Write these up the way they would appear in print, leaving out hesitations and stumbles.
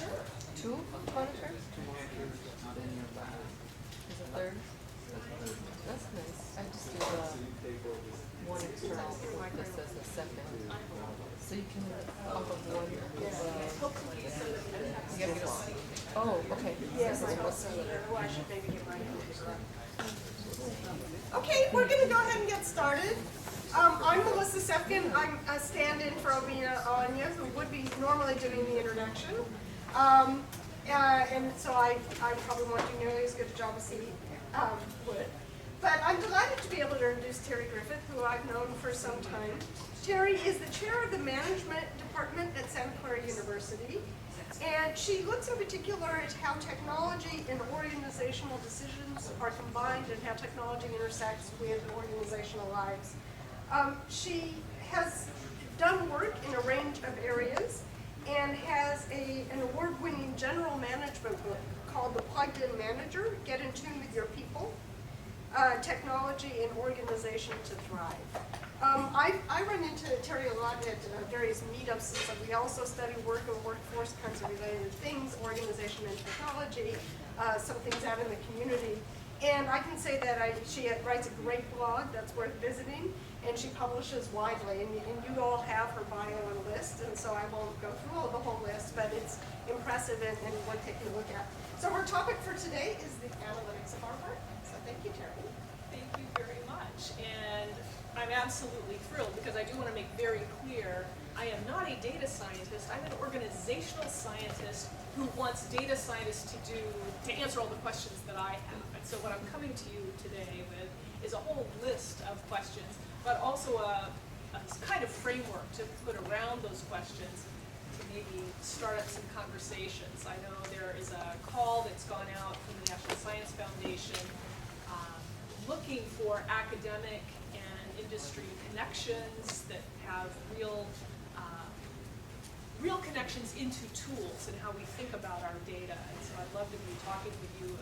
Sure. Two monitors? Two monitors in your bag. Is a third? That's nice. I just do one external with this as a second. So you can off of one. Hopefully, so that we don't have to You gotta get a, oh, okay. Yes, This is I what's- should maybe get mine. Okay, we're going to go ahead and get started. I'm Melissa Sefkin. I'm a stand-in for Obina Anya, who would be normally doing the introduction. And so I probably won't do nearly as good a job as he would. But I'm delighted to be able to introduce Terry Griffith, who I've known for some time. Terry is the chair of the management department at Santa Clara University. And she looks in particular at how technology and organizational decisions are combined and how technology intersects with organizational lives. She has done work in a range of areas and has an award-winning general management book called The Plugged In Manager, Get in Tune with Your People, Technology and Organization to Thrive. I run into Terry a lot at various meetups, and so we also study work and workforce kinds of related things, organization and technology, some things out in the community. And I can say that she writes a great blog that's worth visiting, and she publishes widely. And you all have her bio and list, and so I won't go through the whole list, but it's impressive and worth taking a look at. So our topic for today is the analytics of our work. So thank you, Terry. Thank you very much. And I'm absolutely thrilled because I do want to make very clear I am not a data scientist. I'm an organizational scientist who wants data scientists to answer all the questions that I have. And so what I'm coming to you today with is a whole list of questions, but also a kind of framework to put around those questions to maybe start up some conversations. I know there is a call that's gone out from the National Science Foundation looking for academic and industry connections that have real connections into tools and how we think about our data. And so I'd love to be talking with you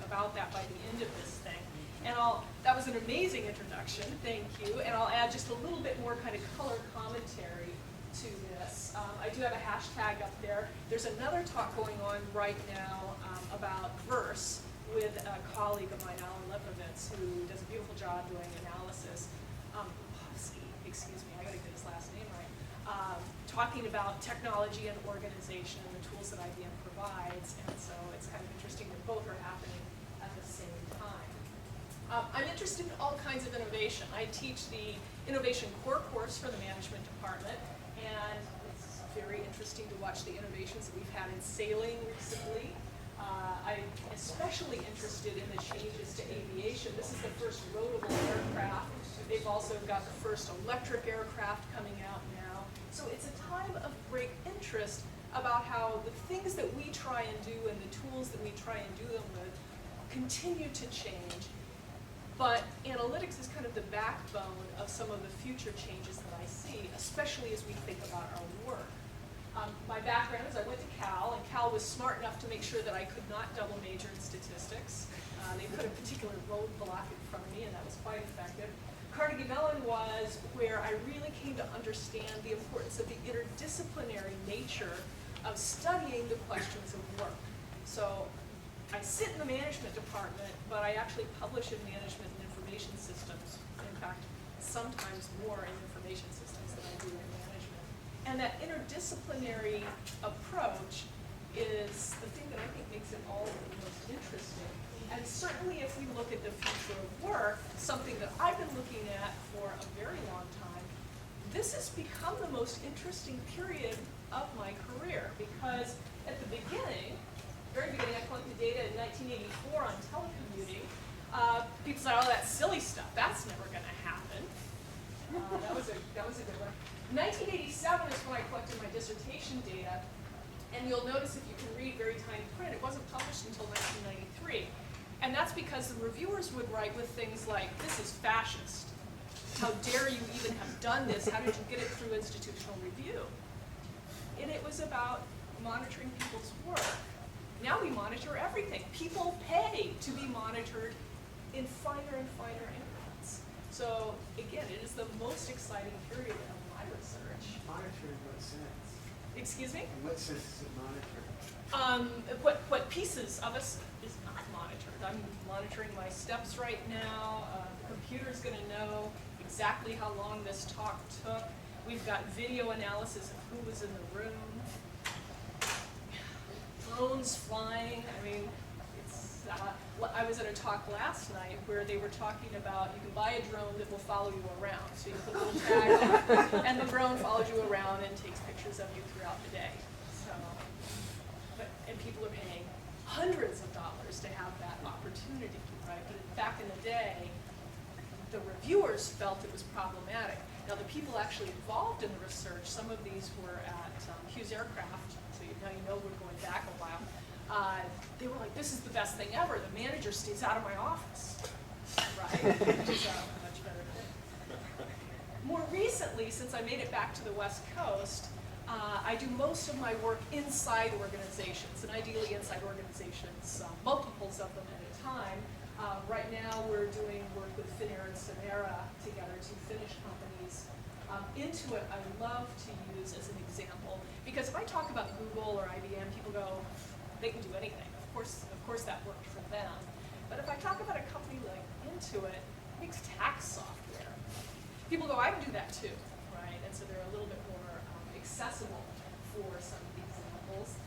about that by the end of this thing. And that was an amazing introduction, thank you. And I'll add just a little bit more kind of color commentary to this. I do have a hashtag up there. There's another talk going on right now about verse with a colleague of mine, Alan Lepovitz, who does a beautiful job doing analysis. Excuse me, I gotta get his last name right. Talking about technology and organization and the tools that IBM provides, and so it's kind of interesting that both are happening at the same time. I'm interested in all kinds of innovation. I teach the Innovation Core course for the Management Department, and it's very interesting to watch the innovations that we've had in sailing recently. I'm especially interested in the changes to aviation. This is the first rotable aircraft. They've also got the first electric aircraft coming out now. So it's a time of great interest about how the things that we try and do and the tools that we try and do them with continue to change. But analytics is kind of the backbone of some of the future changes that I see, especially as we think about our work. My background is I went to Cal, and Cal was smart enough to make sure that I could not double major in statistics. They put a particular roadblock in front of me, and that was quite effective. Carnegie Mellon was where I really came to understand the importance of the interdisciplinary nature of studying the questions of work. So I sit in the management department, but I actually publish in management and information systems. In fact, sometimes more in information systems than I do in management. And that interdisciplinary approach is the thing that I think makes it all the most interesting. And certainly if we look at the future of work, something that I've been looking at for a very long time, this has become the most interesting period of my career, because at the beginning, very beginning, I collected data in 1984 on telecommuting. People said, oh, that's silly stuff. That's never going to happen. That was a good one. 1987 is when I collected my dissertation data. And you'll notice if you can read very tiny print, it wasn't published until 1993. And that's because the reviewers would write with things like, this is fascist. How dare you even have done this? How did you get it through institutional review? And it was about monitoring people's work. Now we monitor everything. People pay to be monitored in finer and finer increments. So again, it is the most exciting period of my research. Monitoring in what sense? Excuse me? In what sense is it monitoring? What pieces of us is not monitored. I'm monitoring my steps right now. The computer's going to know exactly how long this talk took. We've got video analysis of who was in the room. Drones flying. I mean, it's. I was at a talk last night where they were talking about you can buy a drone that will follow you around. So you put a little tag on, and the drone follows you around and takes pictures of you throughout the day. So, and people are paying hundreds of dollars to have that opportunity, right? But back in the day, the reviewers felt it was problematic. Now, the people actually involved in the research, some of these were at Hughes Aircraft, so now you know we're going back a while. They were like, this is the best thing ever. The manager stays out of my office, right? Which is a much better thing. More recently, since I made it back to the West Coast, I do most of my work inside organizations, and ideally inside organizations, multiples of them at a time. Right now, we're doing work with Finnair and Sonera together, two Finnish companies. Intuit, I love to use as an example, because if I talk about Google or IBM, people go, they can do anything. Of course that worked for them. But if I talk about a company like Intuit, it makes tax software. People go, I can do that too, right? And so they're a little bit more accessible for some of the examples.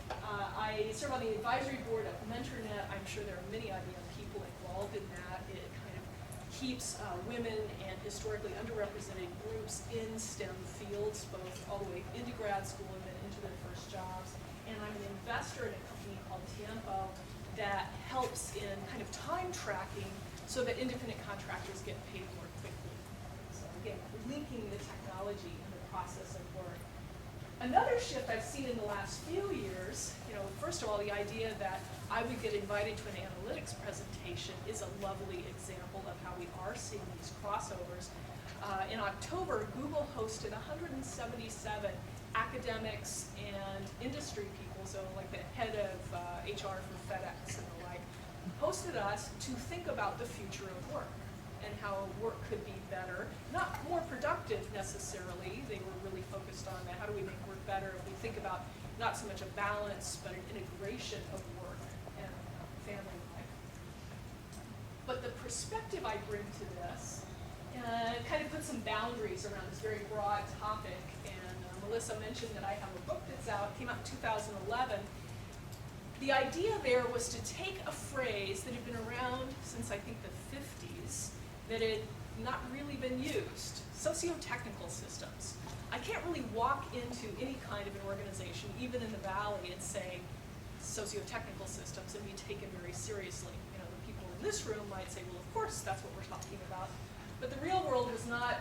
I serve on the advisory board of MentorNet. I'm sure there are many IBM people involved in that. It kind of keeps women and historically underrepresented groups in STEM fields, both all the way into grad school and then into their first jobs. And I'm an investor in a company called Tiempo that helps in kind of time tracking so that independent contractors get paid more quickly. So again, linking the technology in the process of work. Another shift I've seen in the last few years, first of all, the idea that I would get invited to an analytics presentation is a lovely example of how we are seeing these crossovers. In October, Google hosted 177 academics and industry people, so like the head of HR for FedEx and the like, hosted us to think about the future of work and how work could be better, not more productive necessarily. They were really focused on that. How do we make work better? If we think about not so much a balance, but an integration of work and family life. But the perspective I bring to this kind of puts some boundaries around this very broad topic. And Melissa mentioned that I have a book that's out, came out in 2011. The idea there was to take a phrase that had been around since I think the 50s, that had not really been used, socio-technical systems. I can't really walk into any kind of an organization, even in the Valley, and say socio-technical systems and be taken very seriously. The people in this room might say, well, of course, that's what we're talking about. But the real world was not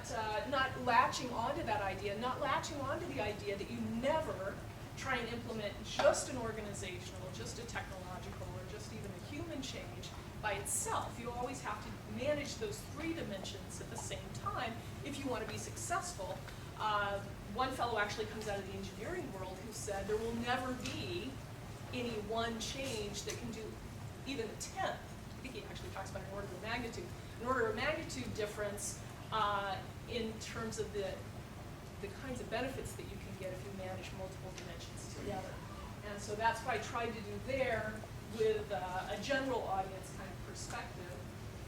latching onto that idea, not latching onto the idea that you never try and implement just an organizational, just a technological, or just even a human change by itself. You always have to manage those three dimensions at the same time if you want to be successful. One fellow actually comes out of the engineering world who said there will never be any one change that can do even a tenth. I think he actually talks about an order of magnitude. An order of magnitude difference in terms of the kinds of benefits that you can get if you manage multiple dimensions together. And so that's what I tried to do there with a general audience kind of perspective.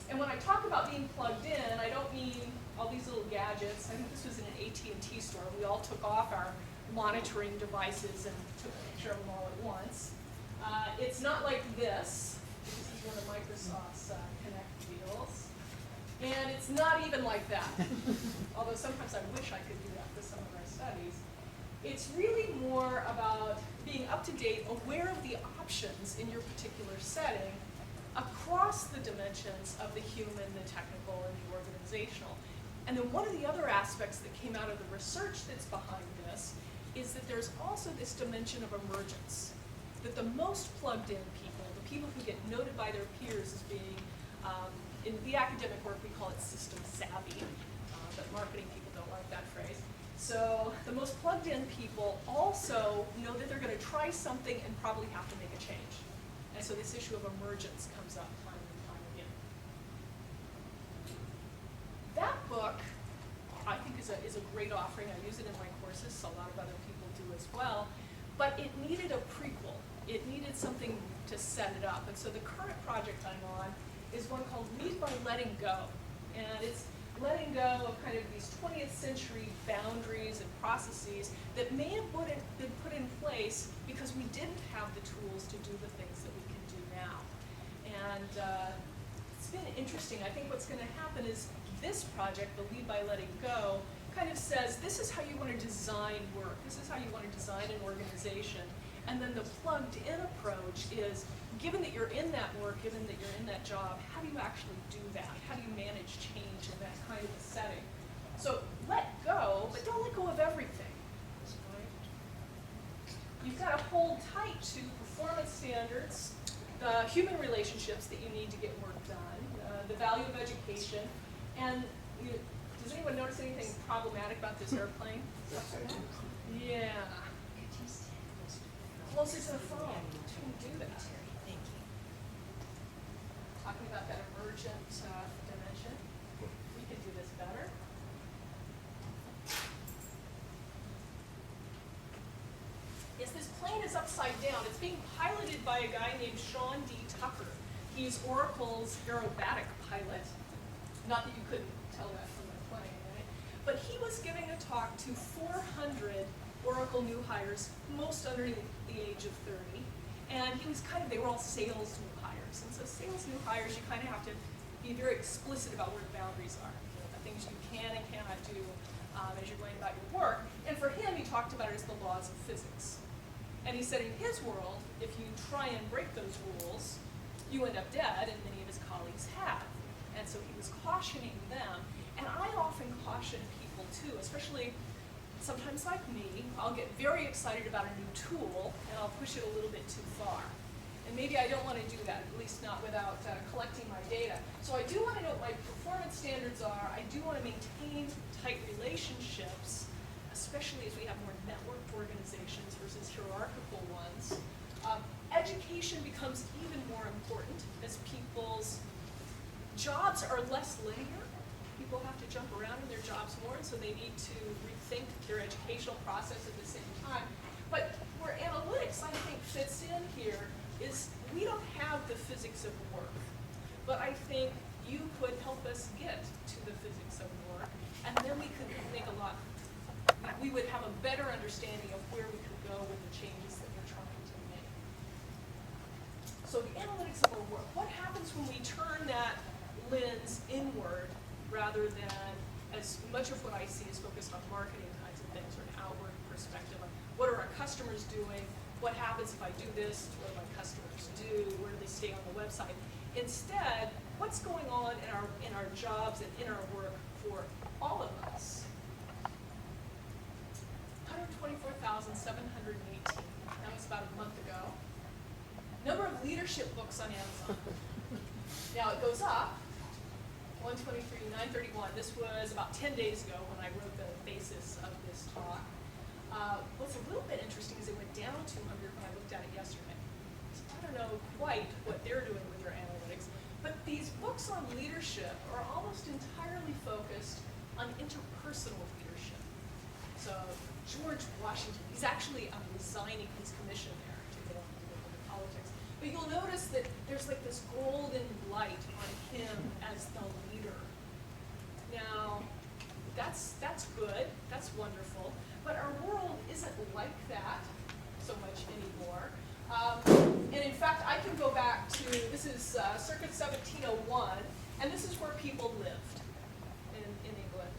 And when I talk about being plugged in, I don't mean all these little gadgets. I think this was in an AT&T store. We all took off our monitoring devices and took a picture of them all at once. It's not like this. This is one of Microsoft's Connect deals. And it's not even like that. Although sometimes I wish I could do that for some of our studies. It's really more about being up to date, aware of the options in your particular setting across the dimensions of the human, the technical, and the organizational. And then one of the other aspects that came out of the research that's behind this is that there's also this dimension of emergence. That the most plugged in people, the people who get noted by their peers as being, in the academic work we call it system savvy, but marketing people don't like that phrase. So the most plugged in people also know that they're going to try something and probably have to make a change. And so this issue of emergence comes up time and time again. That book, I think, is a great offering. I use it in my courses, so a lot of other people do as well. But it needed a prequel. It needed needed something to set it up. And so the current project I'm on is one called Lead by Letting Go. And it's letting go of kind of these 20th century boundaries and processes that may have been put in place because we didn't have the tools to do the things that we can do now. And it's been interesting. I think what's going to happen is this project, the Lead by Letting Go, kind of says this is how you want to design work. This is how you want to design an organization. And then the plugged in approach is, given that you're in that work, given that you're in that job, how do you actually do that? How do you manage change in that kind of a setting? So let go, but don't let go of everything. Right? You've got to hold tight to performance standards, the human relationships that you need to get work done, the value of education, and does anyone notice anything problematic about this airplane? Yeah. Closer to the phone. Shouldn't do that. Talking about that emergent dimension. We could do this better. Yes, this plane is upside down. It's being piloted by a guy named Sean D. Tucker. He's Oracle's aerobatic pilot. Not that you couldn't tell that from the plane, right? But he was giving a talk to 400 Oracle new hires, most under the age of 30. And he was they were all sales new hires. And so sales new hires, you kind of have to be very explicit about where the boundaries are. The things you can and cannot do as you're going about your work. And for him, he talked about it as the laws of physics. And he said in his world, if you try and break those rules, you end up dead, and many of his colleagues have. And so he was cautioning them. And I often caution people too, especially sometimes like me. I'll get very excited about a new tool, and I'll push it a little bit too far. And maybe I don't want to do that, at least not without collecting my data. So I do want to know what my performance standards are. I do want to maintain tight relationships, especially as we have more networked organizations versus hierarchical ones. Education becomes even more important as people's jobs are less linear. People have to jump around in their jobs more, and so they need to rethink their educational process at the same time. But where analytics, I think, fits in here is we don't have the physics of work, but I think you could help us get to the physics of work, and then we could make we would have a better understanding of where we could go with the changes that we're trying to make. So the analytics of our work, what happens when we turn that lens inward rather than as much of what I see is focused on marketing kinds of things, or an outward perspective on what are our customers doing, what happens if I do this, what do my customers do, where do they stay on the website. Instead, what's going on in our jobs and in our work for all of us? 124,718. That was about a month ago. Number of leadership books on Amazon. Now it goes up. 123, 931. This was about 10 days ago when I wrote the basis of this talk. What's a little bit interesting is it went down 200 when I looked at it yesterday. So I don't know quite what they're doing with their analytics, but these books on leadership are almost entirely focused on interpersonal leadership. So George Washington, he's actually resigning his commission there to get into politics. But you'll notice that there's like this golden light on him as the leader. Now, that's good, that's wonderful, but our world isn't like that so much anymore. And in fact, I can go back to, this is circa 1701, and this is where people lived in England.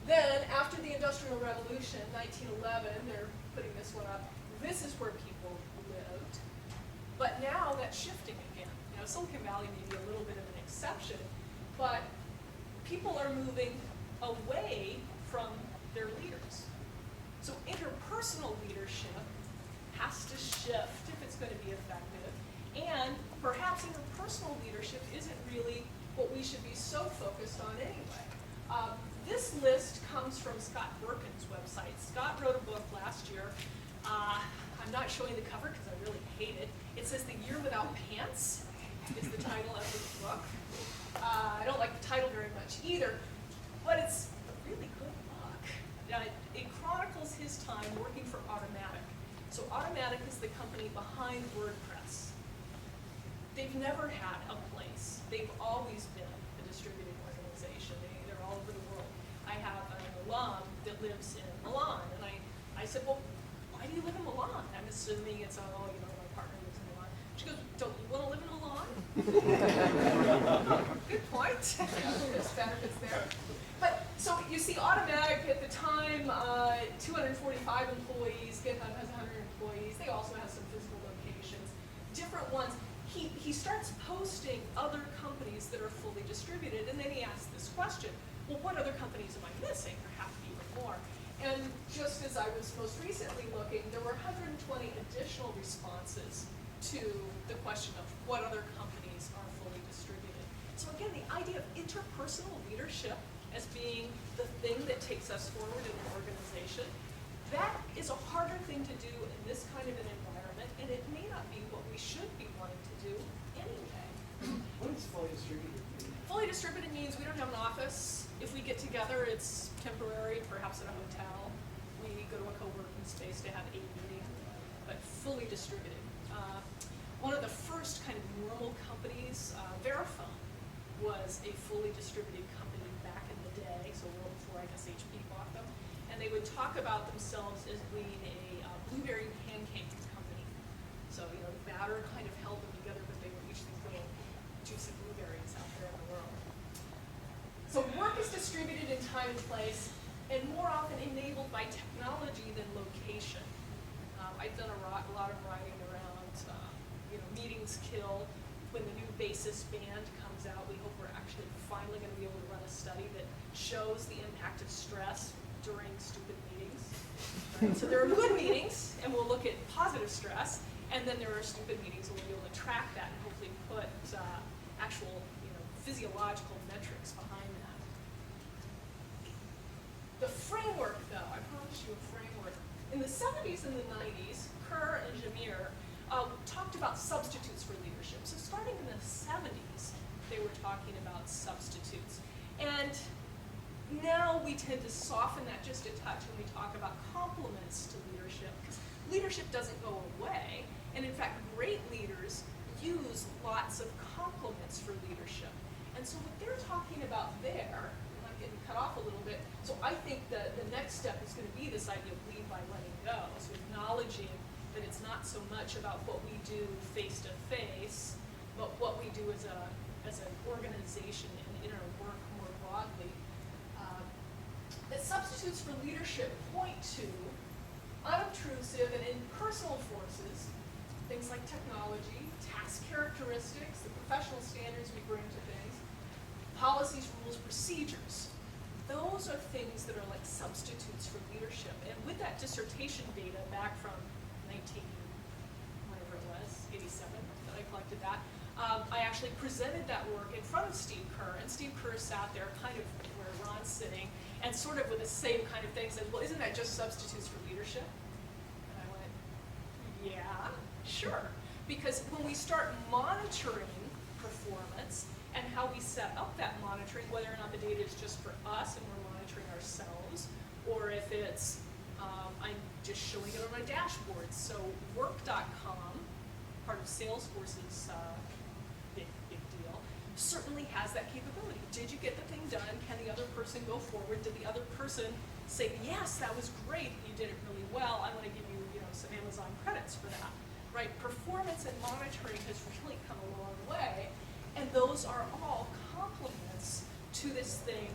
Then, after the Industrial Revolution, 1911, they're putting this one up, this is where people lived. But now that's shifting again. Silicon Valley may be a little bit of an exception, but people are moving away from their leaders. So interpersonal leadership has to shift if it's going to be effective. And perhaps interpersonal leadership isn't really what we should be so focused on anyway. This list comes from Scott Berkin's website. Scott wrote a book last year. I'm not showing the cover because I really hate it. It says The Year Without Pants is the title of his book. I don't like the title very much either, but it's a really good book. It chronicles his time working for Automatic. So Automatic is the company behind behind WordPress. They've never had a place. They've always been a distributed organization. They're all over the world. I have an alum that lives in Milan, and I said, well, why do you live in Milan? I'm assuming it's, oh, you know, my partner lives in Milan. She goes, don't you want to live in Milan? Good point. There's benefits there. But, so you see Automatic at the time, 245 employees, GitHub has 100 employees. They also have some physical locations, different ones. He starts posting other companies that are fully distributed, and then he asks this question, well, what other companies am I missing? There have to be even more. And just as I was most recently looking, there were 120 additional responses to the question of what other companies are fully distributed. So again, the idea of interpersonal leadership as being the thing that takes us forward in an organization, that is a harder thing to do in this kind of an environment, and it may not be what we should be wanting to do anyway. What does fully distributed mean? Fully distributed means we don't have an office. If we get together, it's temporary, perhaps at a hotel. We go to a co-working space to have a meeting, but fully distributed. One of the first kind of normal companies, Verifone, was a fully distributed company back in the day, so well before I guess HP bought them. And they would talk about themselves as being a blueberry pancake company. So, you know, the batter kind of held them together, but they were each these little juicy blueberries out there in the world. So work is distributed in time and place, and more often enabled by technology than location. I've done a lot of writing around, meetings kill. When the new basis band comes out, we hope we're actually finally going to be able to run a study that shows the impact of stress during stupid meetings. Right? So there are good meetings, and we'll look at positive stress, and then there are stupid meetings, and we'll be able to track that and hopefully put actual, physiological metrics behind that. The framework, though, I promise you a framework. In the 70s and the 90s, Kerr and Jamir talked about substitutes for leadership. So starting in the 70s, they were talking about substitutes. And now we tend to soften that just a touch when we talk about complements to leadership, because leadership doesn't go away. And in fact, great leaders use lots of complements for leadership. And so what they're talking about there, and I'm getting cut off a little bit, so I think that the next step is going to be this idea of lead by letting go. So acknowledging that it's not so much about what we do face to face, but what we do as an organization and in our work more broadly. That substitutes for leadership point to unobtrusive and impersonal forces, things like technology, task characteristics, the professional standards we bring to things, policies, rules, procedures. Those are things that are like substitutes for leadership. And with that dissertation data back from 87 that I collected that. I actually presented that work in front of Steve Kerr, and Steve Kerr sat there kind of where Ron's sitting, and sort of with the same kind of thing said, well, isn't that just substitutes for leadership? And I went, yeah, sure. Because when we start monitoring performance and how we set up that monitoring, whether or not the data is just for us and we're monitoring ourselves, or if it's I'm just showing it on my dashboard. So work.com, part of Salesforce's big deal, certainly has that capability. Did you get the thing done? Can the other person go forward? Did the other person say, yes, that was great, you did it really well, I want to give you, some Amazon credits for that, right? Performance and monitoring has really come a long way, and those are all complements to this thing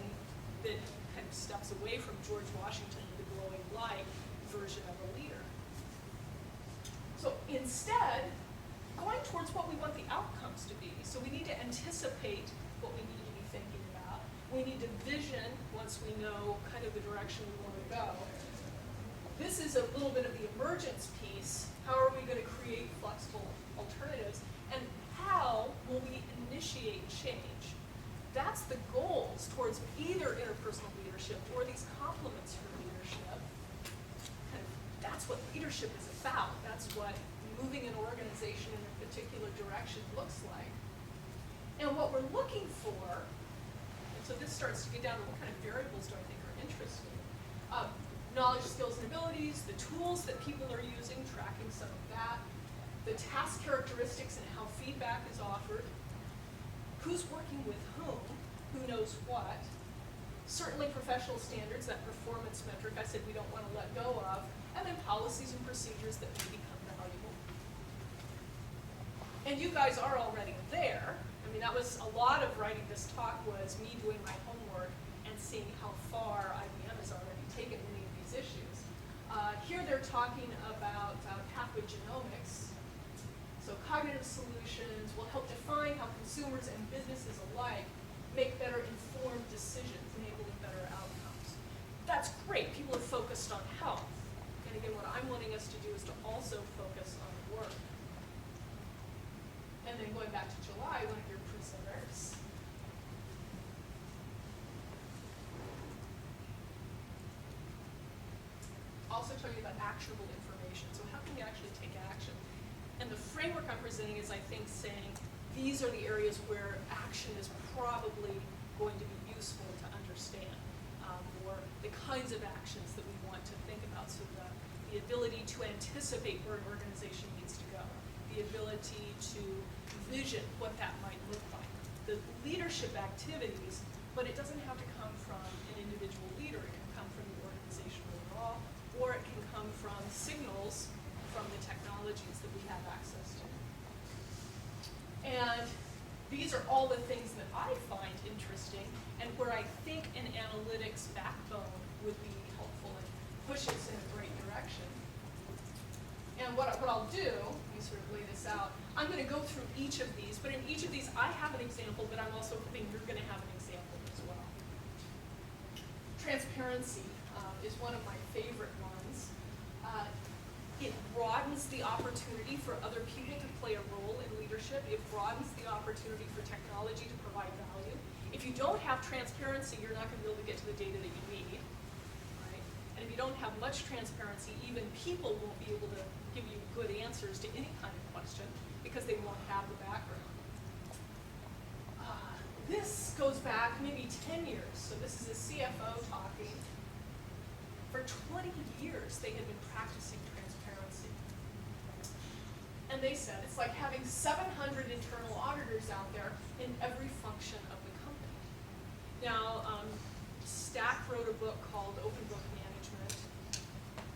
that kind of steps away from George Washington, the glowing light version of a leader. So instead, going towards what we want the outcomes to be. So we need to anticipate what we need to be thinking about. We need to vision once we know kind of the direction we want to go. This is a little bit of the emergence piece. How are we going to create flexible alternatives? And how will we initiate change? That's the goals towards either interpersonal leadership or these complements for leadership. And that's what leadership is about. That's what moving an organization in a particular direction looks like. And what we're looking for, and so this starts to get down to what kind of variables do I think are interesting. Knowledge, skills, and abilities, the tools that people are using, tracking some of that, the task characteristics and how feedback is offered, who's working with whom, who knows what, certainly professional standards, that performance metric I said we don't want to let go of, and then policies and procedures that may become valuable. And you guys are already there. I mean, that was a lot of writing this talk was me doing my homework and seeing how far IBM has already taken many of these issues. Here they're talking about pathway genomics. So cognitive solutions will help define how consumers and businesses alike make better informed decisions, enabling better outcomes. That's great. People are focused on health. And again, what I'm wanting us to do is to also focus on work. And then going back to July, one of your presenters. Also talking about actionable information. So how can we actually take action? And the framework I'm presenting is, I think, saying these are the areas where action is probably going to be useful to understand, or the kinds of actions that we want to think about. So the ability to anticipate where an organization needs to go, the ability to vision what that might look like, the leadership activities, but it doesn't have to come from an individual leader. It can come from the organization overall, or it can come from signals from the technologies that we have access to. And these are all the things that I find interesting and where I think an analytics backbone would be helpful and push us in a great direction. And what I'll do, let me sort of lay this out, I'm going to go through each of these, but in each of these I have an example, but I'm also hoping you're going to have an example as well. Transparency is one of my favorite ones. It broadens the opportunity for other people to play a role in leadership. It broadens the opportunity for technology to provide value. If you don't have transparency, you're not going to be able to get to the data that you need. Right? And if you don't have much transparency, even people won't be able to give you good answers to any kind of question because they won't have the background. This goes back maybe 10 years. So this is a CFO talking. For 20 years, they had been practicing transparency. And they said it's like having 700 internal auditors out there in every function of the company. Now, Stack wrote a book called Open Book Management.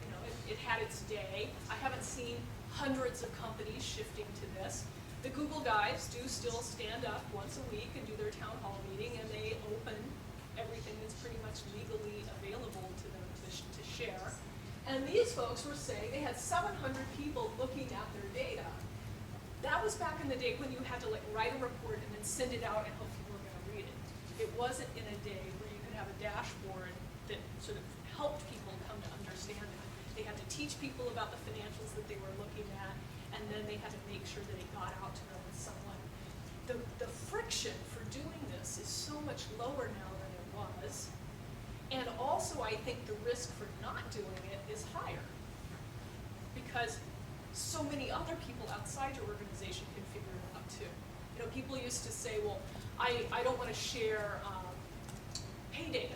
You know, it had its day. I haven't seen hundreds of companies shifting to this. The Google guys do still stand up once a week and do their town hall meeting, and they open everything that's pretty much legally available to them to share. And these folks were saying they had 700 people looking at their data. That was back in the day when you had to like write a report and then send it out and hope people were going to read it. It wasn't in a day where you could have a dashboard that sort of helped people come to understand it. They had to teach people about the financials that they were looking at, and then they had to make sure that it got out to them with someone. The friction for doing this is so much lower now than it was. And also, I think the risk for not doing it is higher because so many other people outside your organization can figure it out too. You know, people used to say, well, I don't want to share pay data,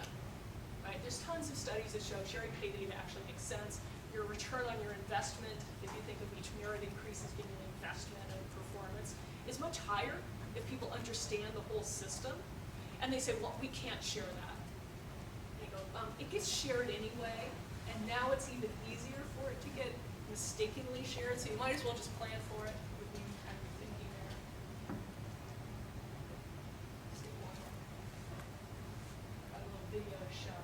right? There's tons of studies that show sharing pay data actually makes sense. Your return on your investment, if you think of each merit increase as being an investment and performance, is much higher if people understand the whole system. And they say, well, we can't share that. It gets shared anyway, and now it's even easier for it to get mistakenly shared, so you might as well just plan for it with me kind of thinking there. Got a little video to show.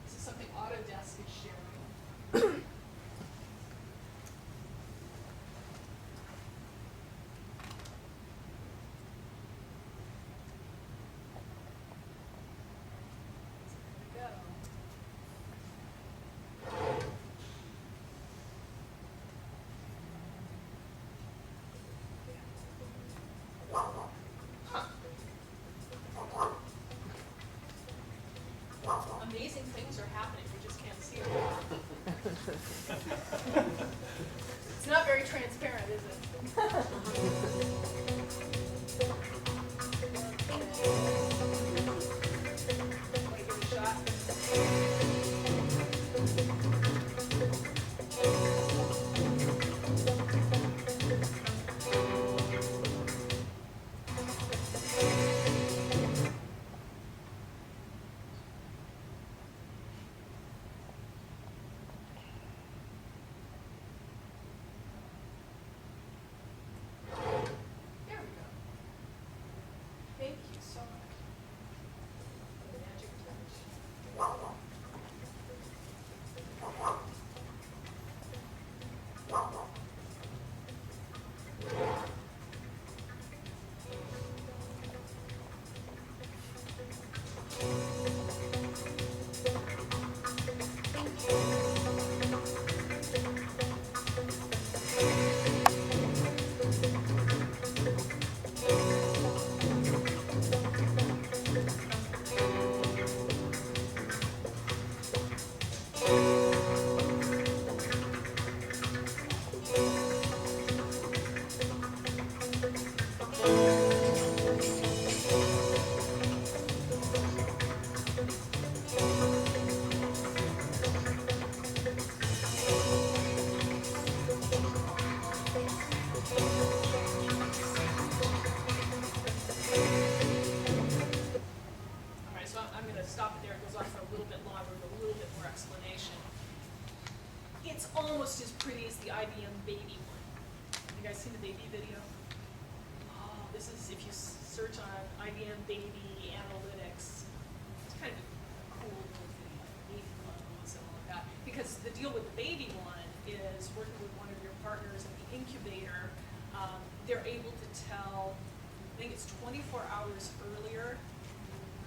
This is something Autodesk is sharing. Amazing things are happening, we just can't see them. It's not very transparent, is it? Want to give it a shot? guys seen the baby video? Oh, this is, if you search on IBM Baby Analytics, it's kind of a cool little video, baby clothes and all of that. Because the deal with the baby one is working with one of your partners in the incubator, they're able to tell, I think it's 24 hours earlier,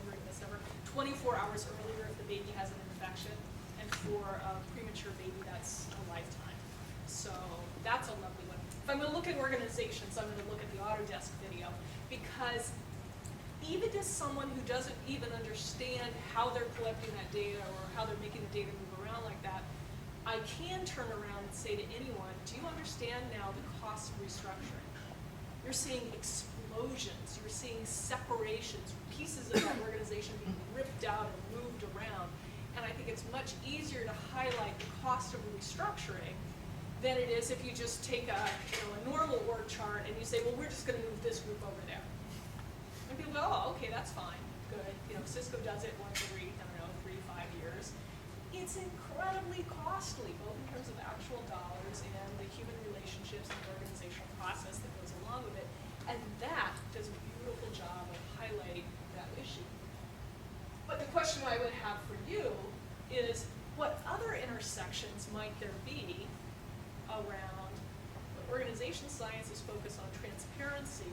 remembering this number, 24 hours earlier if the baby has an infection, and for a premature baby, that's a lifetime. So that's a lovely one. If I'm going to look at organizations, I'm going to look at the Autodesk video, because even as someone who doesn't even understand how they're collecting that data or how they're making the data move around like that, I can turn around and say to anyone, do you understand now the cost of restructuring? You're seeing explosions, you're seeing separations, pieces of that organization being ripped out and moved around. And I think it's much easier to highlight the cost of restructuring than it is if you just take a normal org chart and you say, well, we're just going to move this group over there. And people go, oh, okay, that's fine, good. Cisco does it once every, 3 to 5 years. It's incredibly costly, both in terms of actual dollars and the human relationships and the organizational process that goes along with it. And that does a beautiful job of highlighting that issue. But the question I would have for you is, what other intersections might there be around organization science is focused on transparency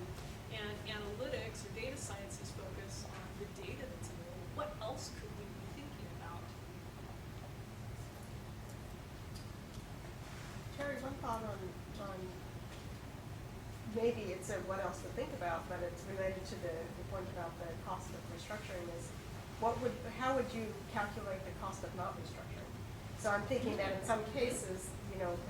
and analytics or data science is focused on the data that's available? What else could we be thinking about? Terry, one thought on maybe it's a what else to think about, but it's related to the point about the cost of restructuring is how would you calculate the cost of not restructuring? So I'm thinking that in some cases,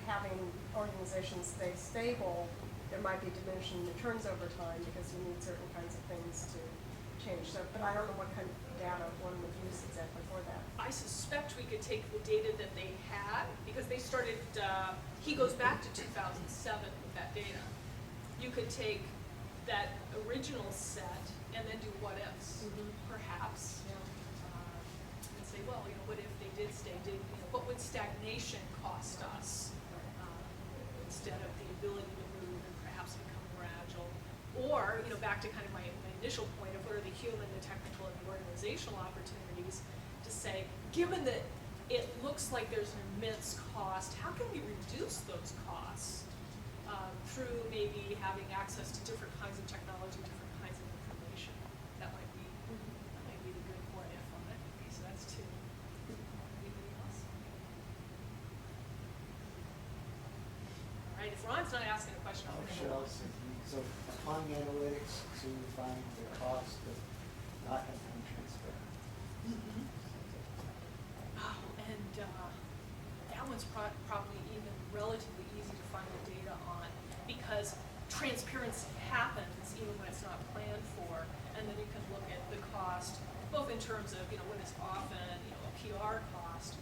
having organizations stay stable, there might be diminishing returns over time because you need certain kinds of things to change. So, but I don't know what kind of data one would use exactly for that. I suspect we could take the data that they had, because they started, he goes back to 2007 with that data. You could take that original set and then do what ifs, perhaps, and say, well, what if they did stay? What would stagnation cost us instead of the ability to move and perhaps become more agile? Or, back to kind of my initial point of what are the human, the technical, and the organizational opportunities to say, given that it looks like there's an immense cost, how can we reduce those costs through maybe having access to different kinds of technology, different kinds of information? That might be the good what if on it. Okay, so that's two. Anybody else? All right, if Ron's not asking a question, I'm going to Shall I say, so applying analytics to find the cost of not having transparent. Oh, and that one's probably even relatively easy to find the data on, because transparency happens even when it's not planned for, and then you can look at the cost, both in terms of what is often a PR cost,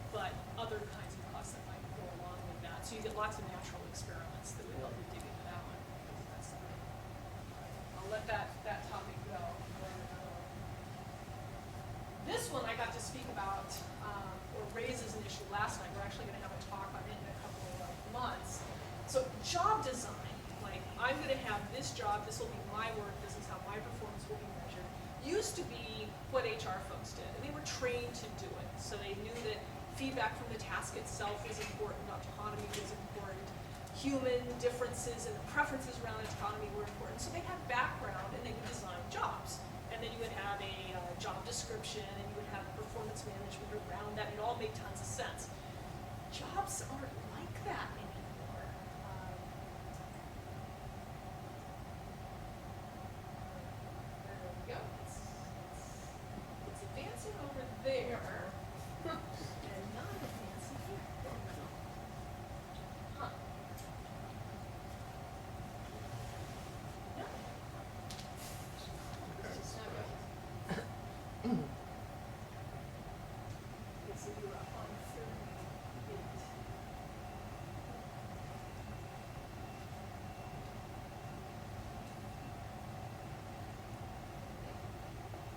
but other kinds of costs that might go along with that. So you get lots of natural experiments that would help you dig into that one. I'll let that topic go. This one I got to speak about, or raise as an issue last night. We're actually going to have a talk on it in a couple of months. So job design, like I'm going to have this job, this will be my work, this is how my performance will be measured, used to be what HR folks did, and they were trained to do it. So they knew that feedback from the task itself was important, autonomy was important, human differences and the preferences around autonomy were important. So they had background and they would design jobs. And then you would have a job description and you would have performance management around that. It all made tons of sense. Jobs aren't like that anymore. There we go. It's advancing over there and not advancing here. Huh. No. It's not right. Okay, so you're up on 38.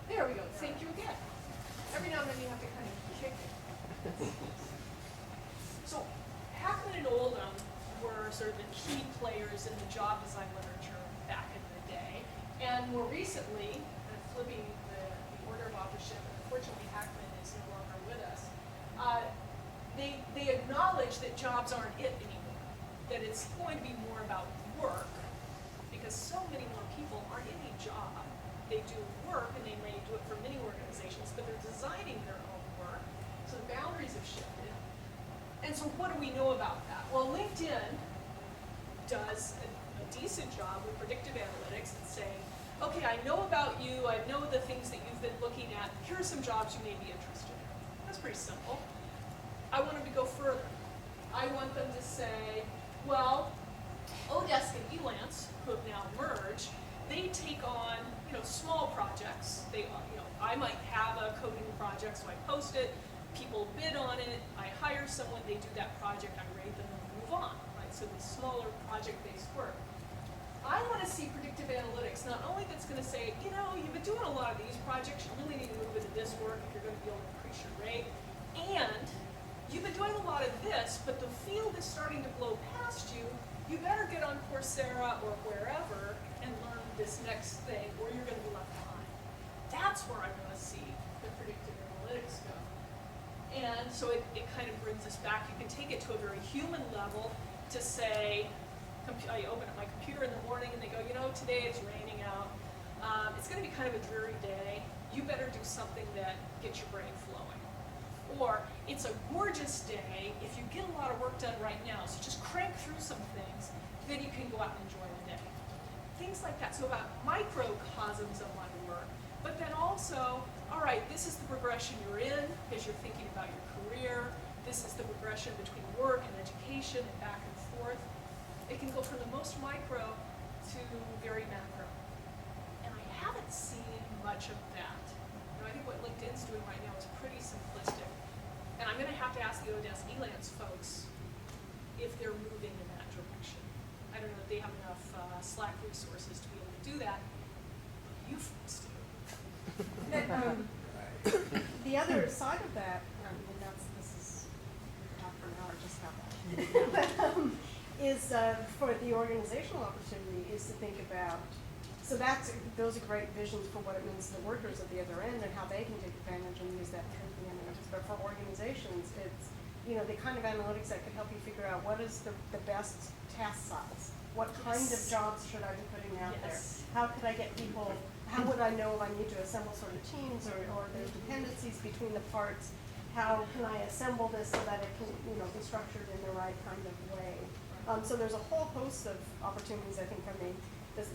There we go. Thank you again. Every now and then you have to kind of kick it. So Hackman and Oldham were sort of the key players in the job design literature back in the day. And more recently, flipping the order of authorship, and unfortunately Hackman is no longer with us, they acknowledge that jobs aren't it anymore, that it's going to be more about work, because so many more people aren't in a job. They do work, and they may do it for many organizations, but they're designing their own work, so the boundaries have shifted. And so what do we know about that? Well, LinkedIn does a decent job with predictive analytics and saying, okay, I know about you, I know the things that you've been looking at, here are some jobs you may be interested in. That's pretty simple. I want them to go further. I want them to say, well, Odesk and Elance, who have now merged, they take on, small projects. They, I might have a coding project, so I post it, people bid on it, I hire someone, they do that project, I rate them and move on, right? So the smaller project-based work. I want to see predictive analytics, not only that's going to say, you've been doing a lot of these projects, you really need to move into this work if you're going to be able to increase your rate, and you've been doing a lot of this, but the field is starting to blow past you, you better get on Coursera or wherever and learn this next thing, or you're going to be left behind. That's where I want to see the predictive analytics go. And so it kind of brings us back. You can take it to a very human level to say, I open up my computer in the morning and they go, today it's raining out. It's going to be kind of a dreary day. You better do something that gets your brain flowing. Or it's a gorgeous day. If you get a lot of work done right now, so just crank through some things, then you can go out and enjoy the day. Things like that. So about microcosms of my work, but then also, all right, this is the progression you're in as you're thinking about your career. This is the progression between work and education and back and forth. It can go from the most micro to very macro. And I haven't seen much of that. I think what LinkedIn's doing right now is pretty simplistic. And I'm going to have to ask the Odesk Elance folks if they're moving in that direction. I don't know if they have enough Slack resources to be able to do that. You folks do. The other side of that, this is half an hour, just half an hour, is for the organizational opportunity is to think about, so those are great visions for what it means to the workers at the other end and how they can take advantage and use that for the analytics. But for organizations, it's the kind of analytics that could help you figure out what is the best task size. What kind of jobs should I be putting out there? How could I get people, how would I know if I need to assemble sort of teams or there's dependencies between the parts? How can I assemble this so that it can be structured in the right kind of way? So there's a whole host of opportunities, I think, from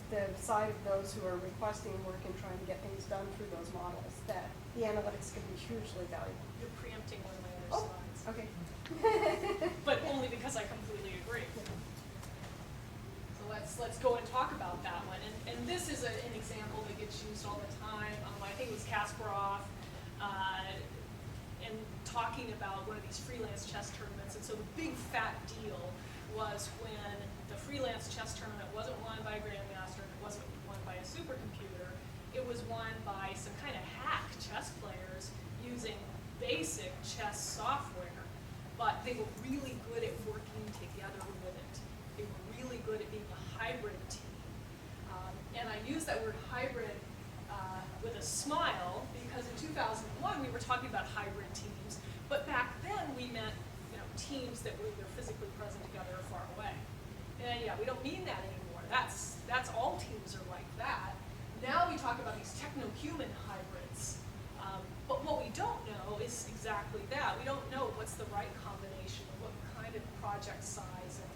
the side of those who are requesting work and trying to get things done through those models that the analytics can be hugely valuable. You're preempting one of my other slides. Okay. But only because I completely agree. So let's go and talk about that one. And this is an example that gets used all the time. I think it was Kasparov and talking about one of these freelance chess tournaments. And so the big fat deal was when the freelance chess tournament wasn't won by a grandmaster, it wasn't won by a supercomputer, it was won by some kind of hack chess players using basic chess software, but they were really good at working together with it. They were really good at being a hybrid team. And I use that word hybrid with a smile because in 2001 we were talking about hybrid teams, but back then we meant teams that were either physically present together or far away. And yeah, we don't mean that anymore. That's all teams are like that. Now we talk about these techno-human hybrids. But what we don't know is exactly that. We don't know what's the right combination of what kind of project size and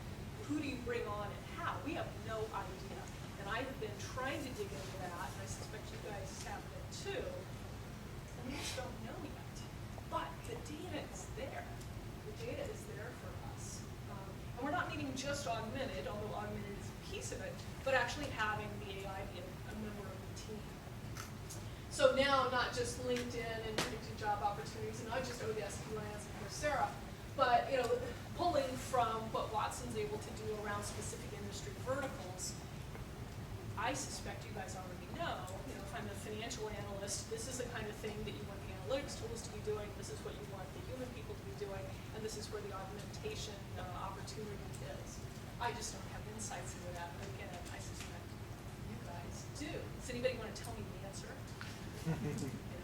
who do you bring on and how. We have no idea. And I have been trying to dig into that, and I suspect you guys have been too. And we just don't know yet. But the data is there. Data is there for us. And we're not meaning just augmented, although augmented is a piece of it, but actually having the AI be a member of the team. So now, not just LinkedIn and predicted job opportunities, and not just Odesk, Elance, and Coursera, but pulling from what Watson's able to do around specific industry verticals. I suspect you guys already know, if I'm a financial analyst, this is the kind of thing that you want the analytics tools to be doing, this is what you want the human people to be doing, and this is where the augmentation opportunity is. I just don't have insights into that, but again, I suspect you guys do. Does anybody want to tell me the answer?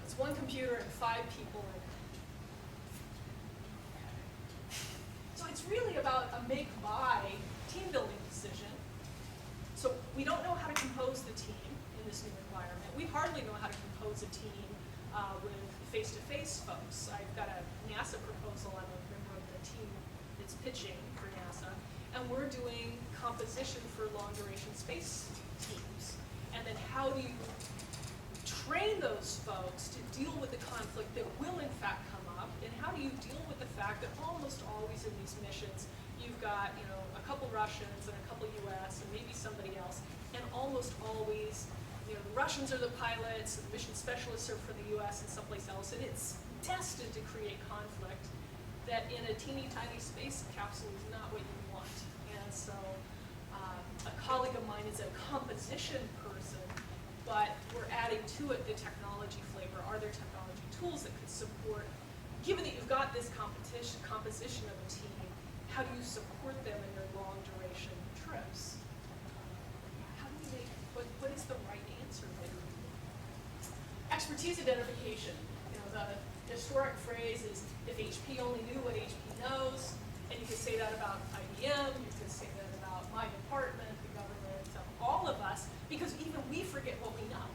It's one computer and 5 people in it. So it's really about a make-buy team building decision. So we don't know how to compose the team in this new environment. We hardly know how to compose a team with face-to-face folks. I've got a NASA proposal. I'm a member of the team that's pitching for NASA. And we're doing composition for long-duration space teams. And then how do you train those folks to deal with the conflict that will in fact come up, and how do you deal with the fact that almost always in these missions you've got, you know, a couple Russians and a couple US and maybe somebody else, and almost always, you know, the Russians are the pilots, the mission specialists are for the US and someplace else, and it's destined to create conflict that in a teeny tiny space capsule is not what you want. And so a colleague of mine is a composition person, but we're adding to it the technology flavor. Are there technology tools that could support, given that you've got this composition of a team, how do you support them in their long duration trips? How do you make, what is the right answer there? Expertise identification. You know, the historic phrase is, if HP only knew what HP knows, and you could say that about IBM, you could say that about my department, the government, all of us, because even we forget what we know.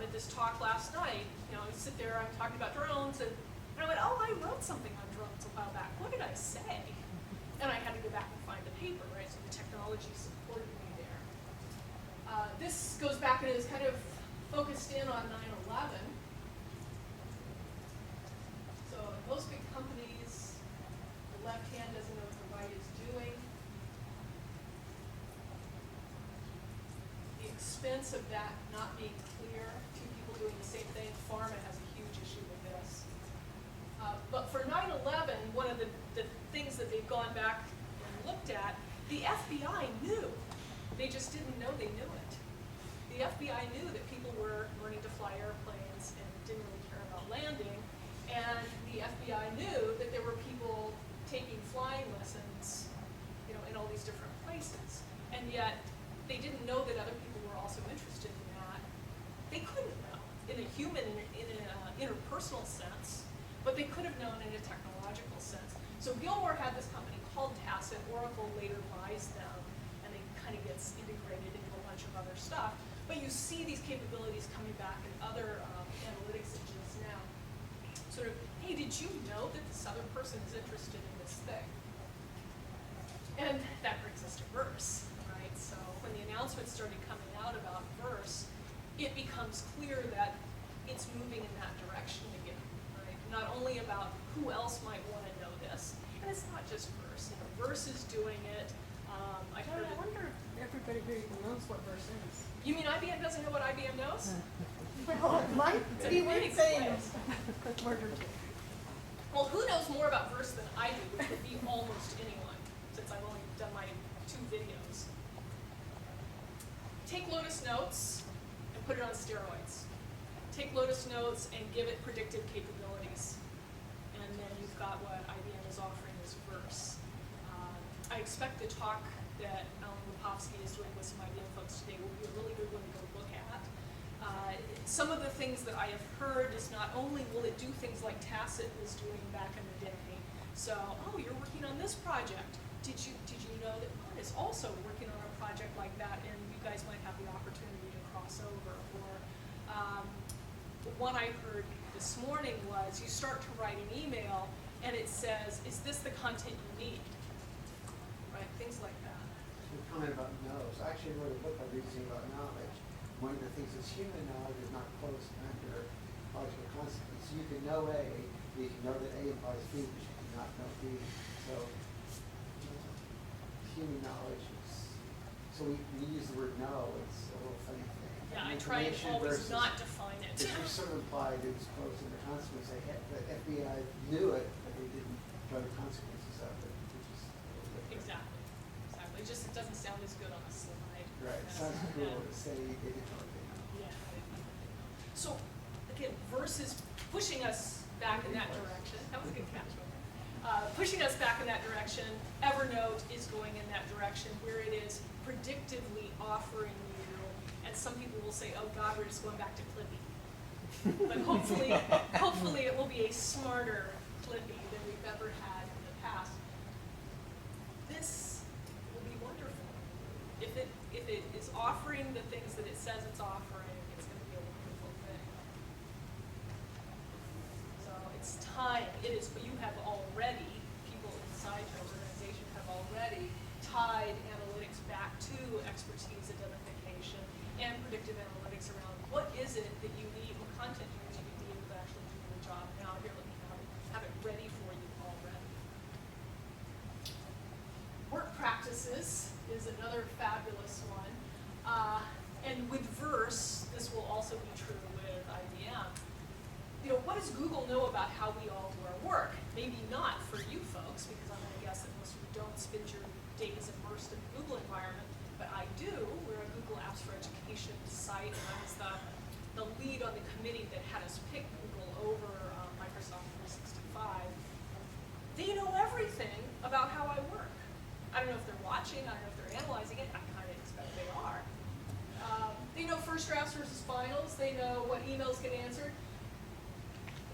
At this talk last night, you know, I sit there, I'm talking about drones, and I went, oh, I wrote something on drones a while back. What did I say? And I had to go back and find the paper, right? So the technology supported me there. This goes back and is kind of focused in on 9/11. So most big companies, the left hand doesn't know what the right is doing. The expense of that not being clear, 2 people doing the same thing. Pharma has a huge issue with this. But for 9/11, one of the things that they've gone back and looked at, the FBI knew. They just didn't know they knew it. The FBI knew that people were learning to fly airplanes and didn't really care about landing. And the FBI knew that there were people taking flying lessons, you know, in all these different places. And yet, they didn't know that other people were also interested in that. They couldn't know in a human, in an interpersonal sense, but they could have known in a technological sense. So Gilmore had this company called Tacit. Oracle later buys them, and it kind of gets integrated into a bunch of other stuff. But you see these capabilities coming back in other analytics engines now. Sort of, hey, did you know that this other person is interested in this thing? And that brings us to Verse, right? So when the announcements started coming out about Verse, it becomes clear that it's moving in that direction again, right? Not only about who else might want to know this, and it's not just Verse. You know, Verse is doing it. I wonder if everybody here even knows what Verse is. You mean IBM doesn't know what IBM knows? Well, it might be worth saying a word or 2. Well, who knows more about Verse than I do, which would be almost anyone, since I've only done my 2 videos. Take Lotus Notes and put it on steroids. Take Lotus Notes and give it predictive capabilities. And then you've got what IBM is offering as Verse. I expect the talk that Alan Lipovsky is doing with some IBM folks today will be a really good one to go look at. Some of the things that I have heard is not only will it do things like Tacit was doing back in the day. So, oh, you're working on this project. Did you know that one is also working on a project like that, and you guys might have the opportunity to cross over? Or the one I heard this morning was you start to write an email and it says, is this the content you need? Right, things like that. The comment about knows. I actually wrote a book I'm reading about knowledge. One of the things is human knowledge is not close under logical consequence. You can know A, you can know that A implies B, but you cannot know B. So human knowledge is, so we use the word know, it's a little funny thing. Yeah, I try and always not define it. If you sort of implied it was close under consequence, the FBI knew it, but they didn't know the consequences of it, which is a little different. Exactly. It just doesn't sound as good on a slide. Right, it sounds cool to say they didn't know what they know. Yeah. So, again, Verse is pushing us back in that direction. That was a good catch. Pushing us back in that direction. Evernote is going in that direction where it is predictively offering you, and some people will say, oh God, we're just going back to Clippy. But hopefully it will be a smarter Clippy than we've ever had in the past. This will be wonderful. If it is offering the things that it says it's offering, it's going to be a wonderful thing. So it's time. It is, but you have already, people inside your organization have already tied analytics back to expertise identification and predictive analytics around what is it that you need, what content you need to be able to actually do your job. Now here, let me have it ready for you already. Work practices is another fabulous one. And with Verse, this will also be true with IBM. You know, what does Google know about how we all do our work? Maybe not for you folks, because I'm going to guess that most of you don't spend your days immersed in the Google environment, but I do. We're a Google Apps for Education site, and I was the lead on the committee that had us pick Google over Microsoft 365. They know everything about how I work. I don't know if they're watching, I don't know if they're analyzing it, I kind of expect they are. They know first drafts versus finals, they know what emails get answered.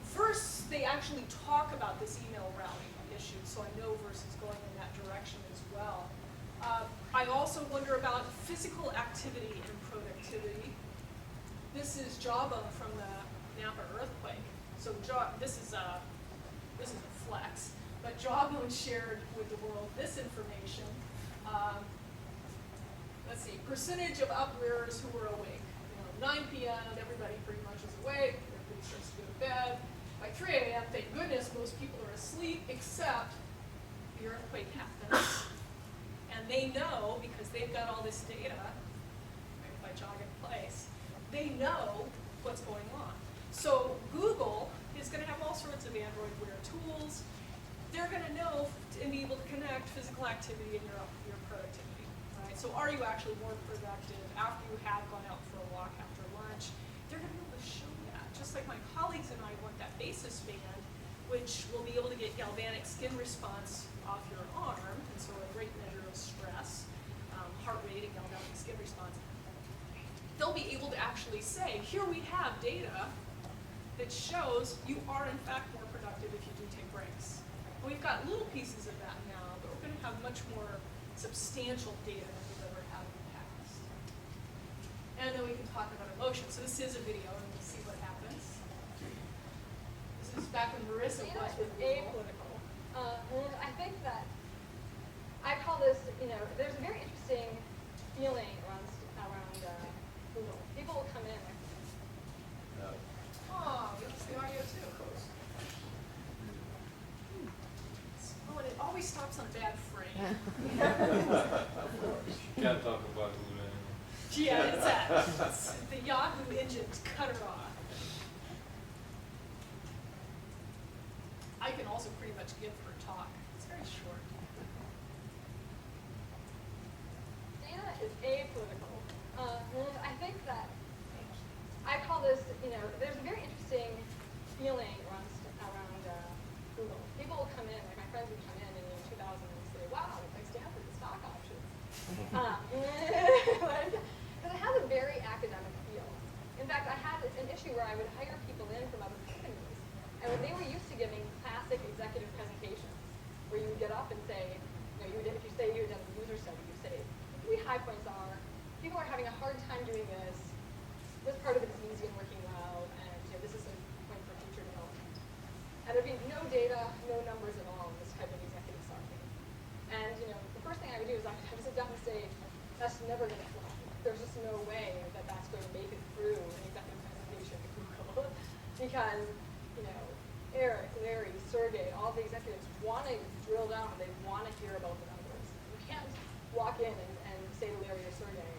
First, they actually talk about this email routing issue, so I know Verse is going in that direction as well. I also wonder about physical activity and productivity. This is Jawbone from the Napa earthquake. So this is a flex, but Jawbone shared with the world this information. Let's see, percentage of upwearers who were awake. You know, 9 p.m., everybody pretty much is awake, everybody starts to go to bed. By 3 a.m., thank goodness, most people are asleep, except the earthquake happens. And they know, because they've got all this data, if I jog in place, they know what's going on. So Google is going to have all sorts of Android Wear tools. They're going to know and be able to connect physical activity and your productivity. Right? So are you actually more productive after you have gone out for a walk after lunch? They're going to be able to show that. Just like my colleagues and I want that basis band, which will be able to get galvanic skin response off your arm, and so a great measure of stress, heart rate and galvanic skin response. They'll be able to actually say, here we have data that shows you are in fact more productive if you do take breaks. And we've got little pieces of that now, but we're going to have much more substantial data than we've ever had in the past. And then we can talk about emotion. So this is a video, and we'll see what happens. This is back when Marissa was with apolitical. I think that I call this, you know, there's a very interesting feeling around Google. People will come in like, oh, that's the audio too. Oh, and it always stops on a bad frame. Can't talk about Hulu anymore. Yeah, it's that. The Yahoo engines cut her off. I can also pretty much give her a talk. It's very short. data is apolitical. I think that I call this, you know, there's a very interesting feeling around Google. People will come in, like my friends would come in 2000 and say, wow, it's like Stanford stock options. Because it has a very academic feel. In fact, I had an issue where I would hire people in from other companies, and when they were used to giving classic executive presentations, where you would get up and say, you know, if you say you had done a user study, you say, the 3 high points are, people are having a hard time doing this part of it is easy and working well, and you know, this is a point for future development. And there'd be no data, no numbers at all in this type of executive summary. And you know, the first thing I would do is I would sit down and say, that's never going to fly. There's just no way that that's going to make it through an executive presentation at Google. Because, you know, Eric, Larry, Sergey, all the executives want to drill down, they want to hear about the numbers. You can't walk in and say to Larry or Sergey,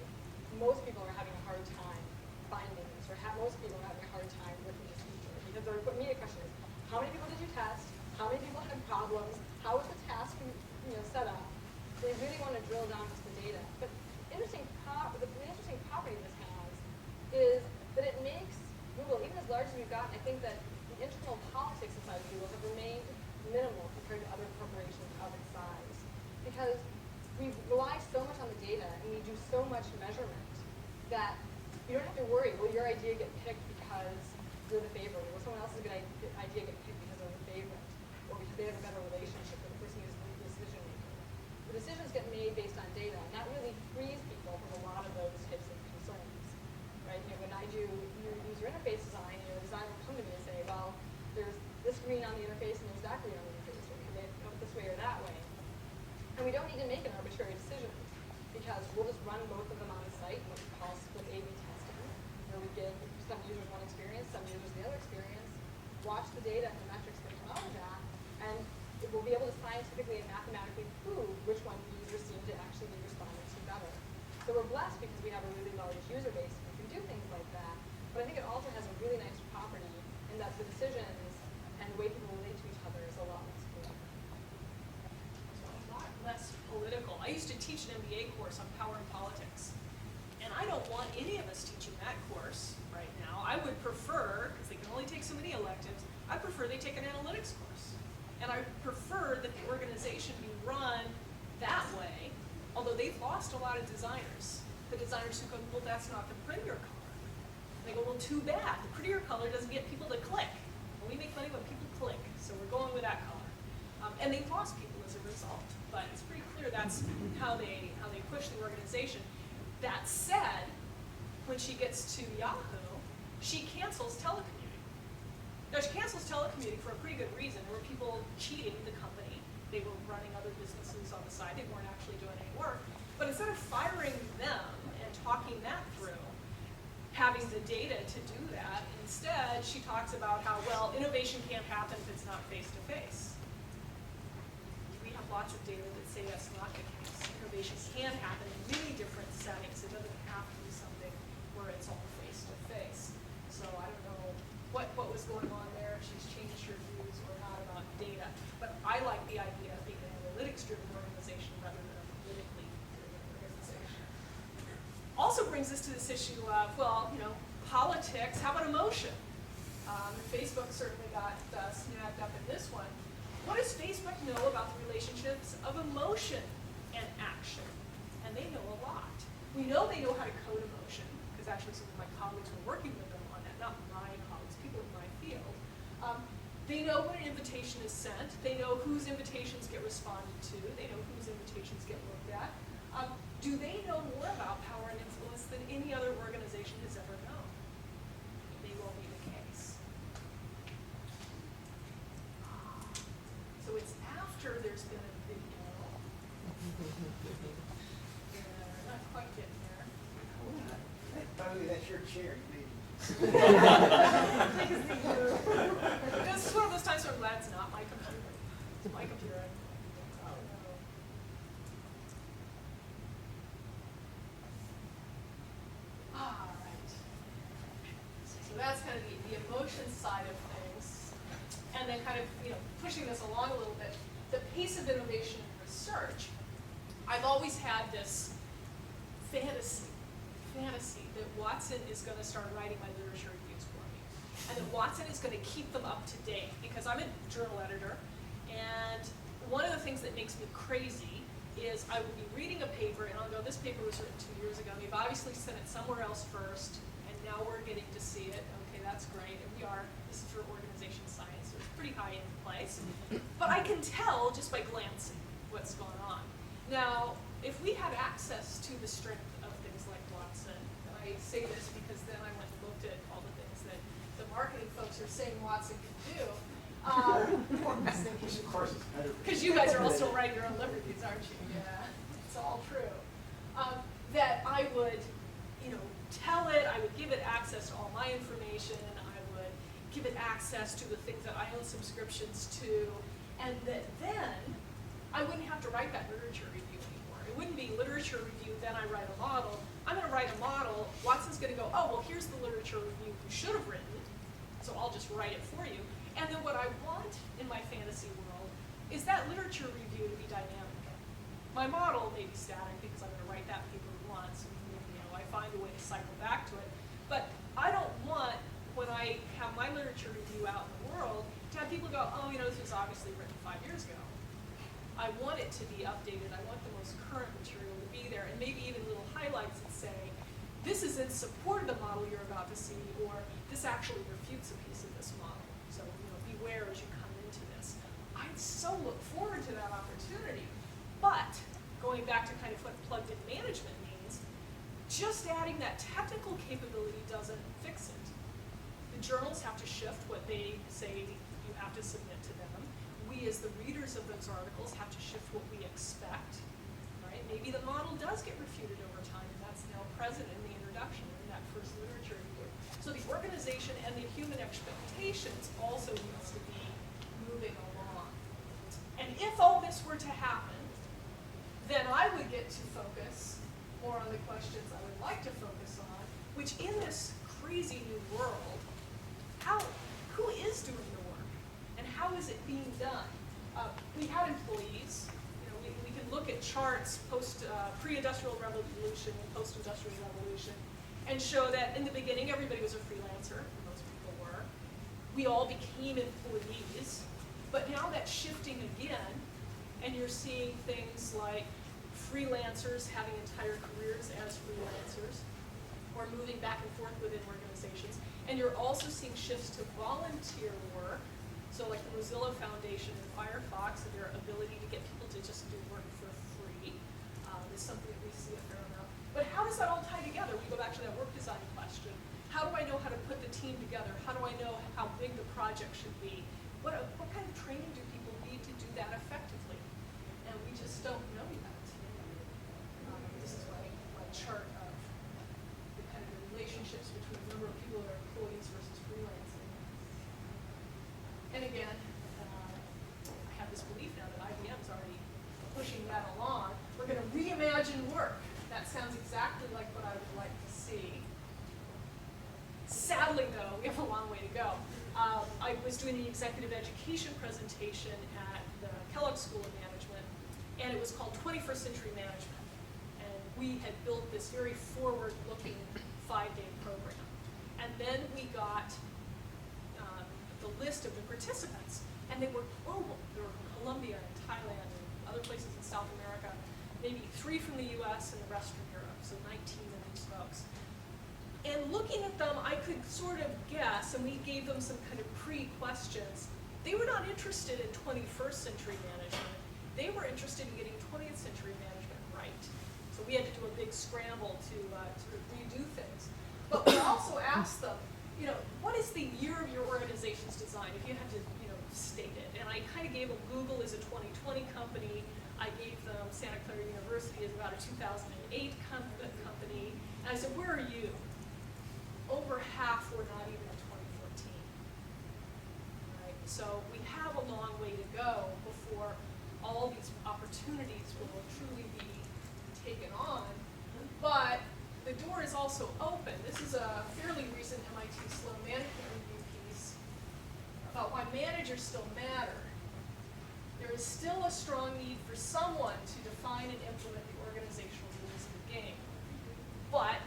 most people are having a hard time finding this, or most people are having a hard time working this feature. Because the immediate question is, how many people did you test? How many people had problems? How was the task set up? They really want to drill down into the data. But the interesting property this has is that it makes Google, even as large as we've gotten, I think that the internal politics inside of Google have remained minimal compared to other corporations of its size. much measurement that you don't have to worry, will your idea get picked because you're the favorite, or will someone else's idea get picked because they're the favorite, or because they have a better relationship with the person who's the decision maker. The decisions get made based on data, and that really frees people from a lot of those types of concerns. Right? You know, when I do user interface design, a designer will come to me and say, well, there's this green on the interface and there's that green on the interface, or can they go this way or that way? And we don't need to make an arbitrary decision, because we'll just run both of them on the site, what we call split A/B testing, where we give some users one experience, some users the other experience, watch the data and the metrics that come out of that, and we'll be able to scientifically and mathematically prove which one the users seem to actually be responding to better. So we're blessed because we have a really large user base and we can do things like that, but I think it also has a really nice property in that the decisions and the way people relate to each other is a lot less political. So a lot less political. I used to teach an MBA course on power and politics. And I don't want any of us teaching that course right now. I would prefer, because they can only take so many electives, I prefer they take an analytics course. And I prefer that the organization be run that way, although they've lost a lot of designers. The designers who go, well, that's not the prettier color. And they go, well, too bad. The prettier color doesn't get people to click. And we make money when people click, so we're going with that color. And they've lost people as a result. But it's pretty clear that's how they push the organization. That said, when she gets to Yahoo, she cancels telecommuting. Now, she cancels telecommuting for a pretty good reason. There were people cheating the company. They were running other businesses on the side. They weren't actually doing any work. But instead of firing them and talking that through, having the data to do that, instead she talks about how, well, innovation can't happen if it's not face-to-face. We have lots of data that say that's not the case. Innovation can happen in many different settings. It doesn't have to be something where it's all face-to-face. So I don't know what was going on there, if she's changed her views or not about data. But I like the idea of being an analytics-driven organization rather than a politically driven organization. Also brings us to this issue of, well, you know, politics, how about emotion? Facebook certainly got snapped up in this one. What does Facebook know about the relationships of emotion and action? And they know a lot. We know they know how to code emotion, because actually some of my colleagues were working with them on that, not my colleagues, people in my field. They know when an invitation is sent. They know whose invitations get responded to. They know whose invitations get looked at. Do they know more about power and influence than any other organization has ever known? It may well be the case. So it's after there's been a video. They're not quite getting there. By the way, that's your chair. You made it. This is one of those times where I'm glad it's not my computer. It's my computer. All right. So that's kind of the emotion side of things. And then kind of, you know, pushing this along a little bit, the pace of innovation and research. I've always had this fantasy that Watson is going to start writing my literature reviews for me. And that Watson is going to keep them up to date, because I'm a journal editor, and one of the things that makes me crazy is I would be reading a paper, and I'll go, this paper was written 2 years ago. They've obviously sent it somewhere else first, and now we're getting to see it. Okay, that's great, and this is for organization science, so it's pretty high in place. But I can tell just by glancing what's going on. Now, if we had access to the strength of things like Watson, and I say this because then I went and looked at all the things that the marketing folks are saying Watson can do. Of course, it's better. Because you guys are all still writing your own liberties, aren't you? Yeah, it's all true. That I would, you know, tell it, I would give it access to all my information, I would give it access to the things that I own subscriptions to, and that then I wouldn't have to write that literature review anymore. It wouldn't be literature review, then I write a model. I'm going to write a model. Watson's going to go, oh, well, here's the literature review you should have written, so I'll just write it for you. And then what I want in my fantasy world is that literature review to be dynamic. My model may be static because I'm going to write that paper once, and you know, I find a way to cycle back to it. But I don't want, when I have my literature review out in the world, to have people go, oh, you know, this was obviously written 5 years ago. I want it to be updated. I want the most current material to be there, and maybe even little highlights that say, this is in support of the model you're about to see, or this actually refutes a piece of this model. So, beware as you come into this. I so look forward to that opportunity. But going back to kind of what plugged-in management means, just adding that technical capability doesn't fix it. The journals have to shift what they say you have to submit to them. We, as the readers of those articles, have to shift what we expect. Right? Maybe the model does get refuted over time, and that's now present in the introduction in that first literature review. So the organization and the human expectations also needs to be moving along. And if all this were to happen, then I would get to focus more on the questions I would like to focus on, which in this crazy new world, who is doing the work, and how is it being done? We had employees. We can look at charts pre-industrial revolution and post-industrial revolution, and show that in the beginning everybody was a freelancer. Most people were. We all became employees, but now that's shifting again, and you're seeing things like freelancers having entire careers as freelancers, or moving back and forth within organizations. And you're also seeing shifts to volunteer work, so like the Mozilla Foundation and Firefox, and their ability to get people to just do work for free is something that we see a fair amount. But how does that all tie together? We go back to that work design question. How do I know how to put the team together? How do I know how big the project should be? What kind of training do people need to do that effectively? And we just don't know yet. This is my chart of the kind of the relationships between the number of people that are employees versus freelancing. And again, I have this belief now that IBM's already pushing that along. We're going to reimagine work. That sounds exactly like what I would like to see. Sadly, though, we have a long way to go. I was doing the executive education presentation at the Kellogg School of Management, and it was called 21st Century Management. And we had built this very forward-looking 5-day program. And then we got the list of the participants, and they were global. They were from Colombia and Thailand and other places in South America, maybe 3 from the US and the rest from Europe, so 19 of these folks. And looking at them, I could sort of guess, and we gave them some kind of pre-questions. They were not interested in 21st century management. They were interested in getting 20th century management right. So we had to do a big scramble to redo things. But we also asked them, what is the year of your organization's design, if you had to, state it? And I kind of gave them Google as a 2020 company. I gave them Santa Clara University as about a 2008 company. And I said, where are you? Over half were not even in 2014. Right? So we have a long way to go before all these opportunities will truly be taken on. But the door is also open. This is a fairly recent MIT Sloan Management Review piece about why managers still matter. There is still a strong need for someone to define and implement the organizational rules of the game. But,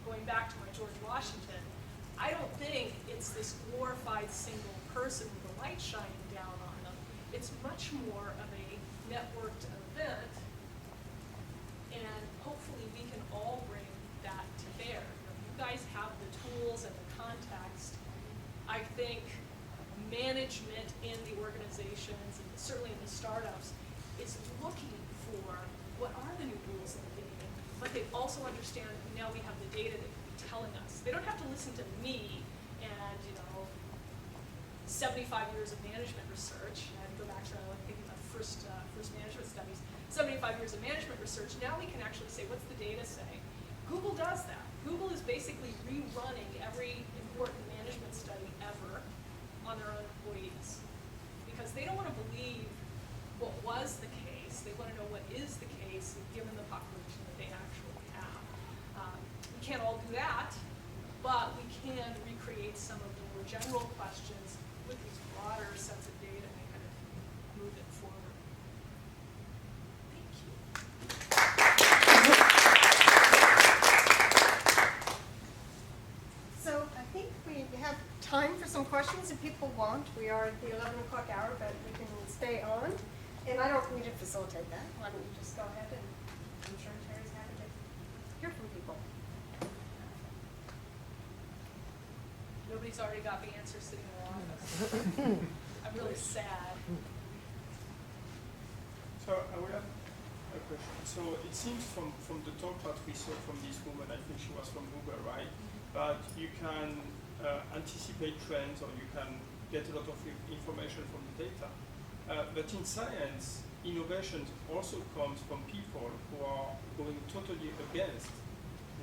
going back to my George Washington, I don't think it's this glorified single person with a light shining down on them. It's much more of a networked event, and hopefully we can all bring that to bear. You guys have the tools and the context. I think management in the organizations, and certainly in the startups, is looking for what are the new rules of the game, but they also understand now we have the data that can be telling us. They don't have to listen to me and 75 years of management research. I go back to thinking about first management studies. 75 years of management research. Now we can actually say, what's the data say? Google does that. Google is basically rerunning every important management study ever on their own employees, because they don't want to believe what was the case. They want to know what is the case given the population that they actually have. We can't all do that, but we can recreate some of the more general questions with these broader sets of data and kind of move it forward. Thank you. So I think we have time for some questions if people want. We are at the 11 o'clock hour, but we can stay on. And I don't need to facilitate that. Why don't you just go ahead and I'm sure Terry's happy to hear from people. Nobody's already got the answer sitting in their office. I'm really sad. So I would have a question. So it seems from the talk that we saw from this woman, I think she was from Google, right? But you can anticipate trends, or you can get a lot of information from the data. But in science, innovation also comes from people who are going totally against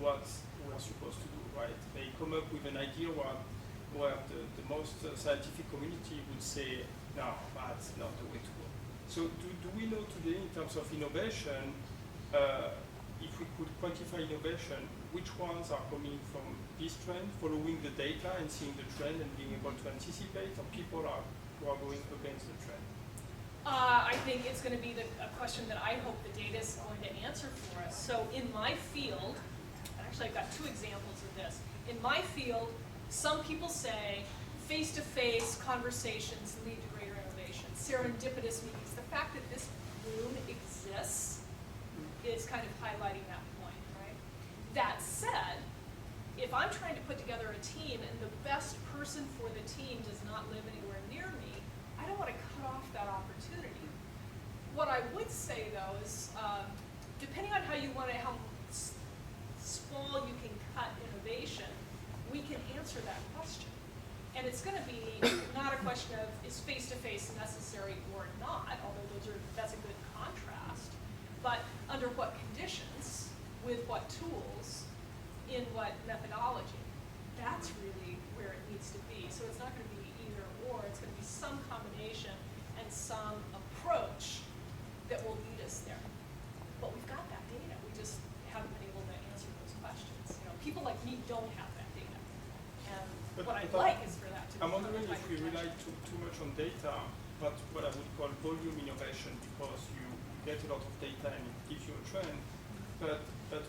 what we are supposed to do, right? They come up with an idea where the most scientific community would say, no, that's not the way to go. So do we know today, in terms of innovation, if we could quantify innovation, which ones are coming from this trend, following the data and seeing the trend and being able to anticipate, or people who are going against the trend? I think it's going to be a question that I hope the data is going to answer for us. So in my field, actually I've got two examples of this. In my field, some people say face-to-face conversations lead to greater innovation. Serendipitous meetings. The fact that this room exists is kind of highlighting that point, right? That said, if I'm trying to put together a team and the best person for the team does not live anywhere near me, I don't want to cut off that opportunity. What I would say though is, depending on how small you can cut innovation, we can answer that question. And it's going to be not a question of is face-to-face necessary or not, although that's a good contrast, but under what conditions, with what tools, in what methodology. That's really where it needs to be. So it's not going to be either or, it's going to be some combination and some approach that will lead us there. But we've got that data, we just haven't been able to answer those questions. You know, people like me don't have that data. And what I'd like is for that to be. I'm wondering if we rely too much on data, but what I would call volume innovation, because you get a lot of data and it gives you a trend. But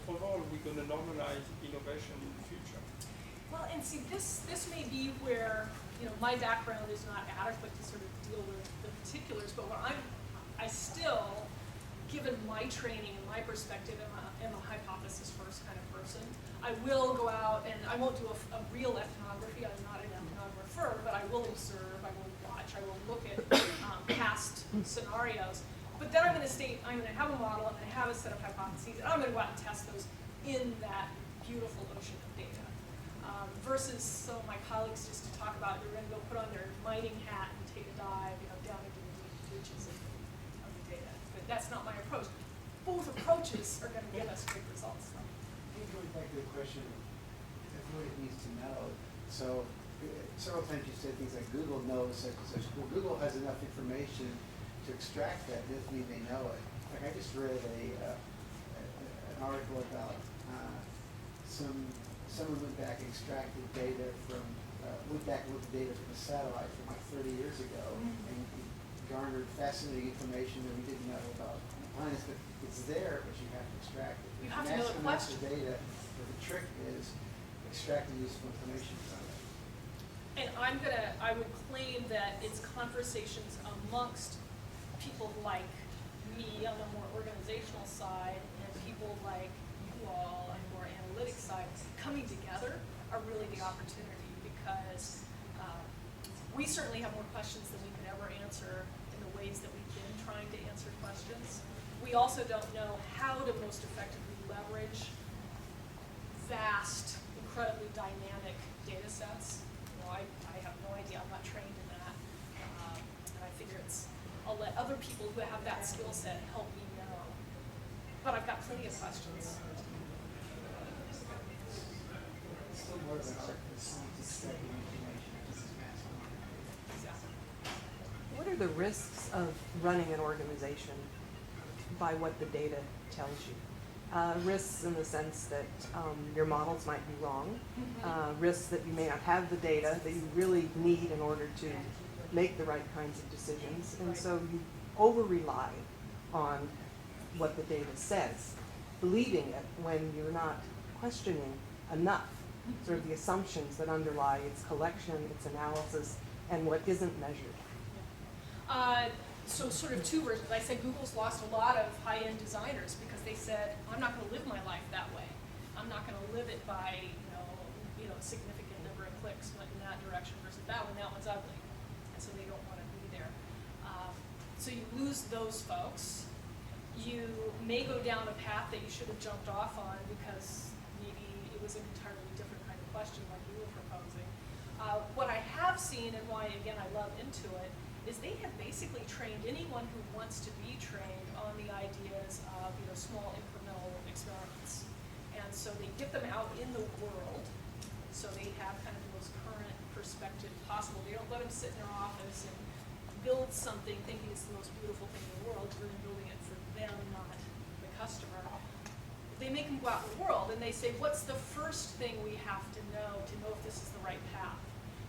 overall, we're going to normalize innovation in the future. Well, and see, this may be where, you know, my background is not adequate to sort of deal with the particulars, but what I still, given my training and my perspective, am a hypothesis first kind of person. I will go out and I won't do a real ethnography. I'm not an ethnographer, but I will observe, I will watch, I will look at past scenarios. But then I'm going to have a model, I'm going to have a set of hypotheses, and I'm going to go out and test those in that beautiful ocean of data. Versus some of my colleagues just to talk about, they're going to go put on their mining hat and take a dive, you know, down into the deep reaches of the data. But that's not my approach. Both approaches are going to give us great results, though. Going back to the question of what it needs to know. So several times you said things like Google knows such and such. Well, Google has enough information to extract that. It doesn't mean they know it. Like I just read an article about someone went back and extracted data from went back and looked at data from a satellite from like 30 years ago and garnered fascinating information that we didn't know about planets. But it's there, but you have to extract it. You have to know the question. Data, but the trick is extracting useful information from it. And I would claim that it's conversations amongst people like me on the more organizational side and people like you all on the more analytic side coming together are really the opportunity, because we certainly have more questions than we could ever answer in the ways that we've been trying to answer questions. We also don't know how to most effectively leverage vast, incredibly dynamic data sets. You know, I have no idea, I'm not trained in that. And I figure I'll let other people who have that skill set help me know. But I've got plenty of questions. It's still more of an art than science extracting information. This is mass communication. Exactly. What are the risks of running an organization by what the data tells you? Risks in the sense that your models might be wrong, risks that you may not have the data that you really need in order to make the right kinds of decisions, and so you over-rely on what the data says, believing it when you're not questioning enough sort of the assumptions that underlie its collection, its analysis, and what isn't measured. so sort of two versions. I said Google's lost a lot of high-end designers because they said, I'm not going to live my life that way. I'm not going to live it by, a significant number of clicks went in that direction versus that one. That one's ugly. And so they don't want to be there. So you lose those folks. You may go down a path that you should have jumped off on because maybe it was an entirely different kind of question like you were proposing. What I have seen and why, again, I love Intuit is they have basically trained anyone who wants to be trained on the ideas of small incremental experiments. And so they get them out in the world so they have kind of the most current perspective possible. They don't let them sit in their office and build something thinking it's the most beautiful thing in the world, really building it for them, not the customer. They make them go out in the world and they say, what's the first thing we have to know if this is the right path?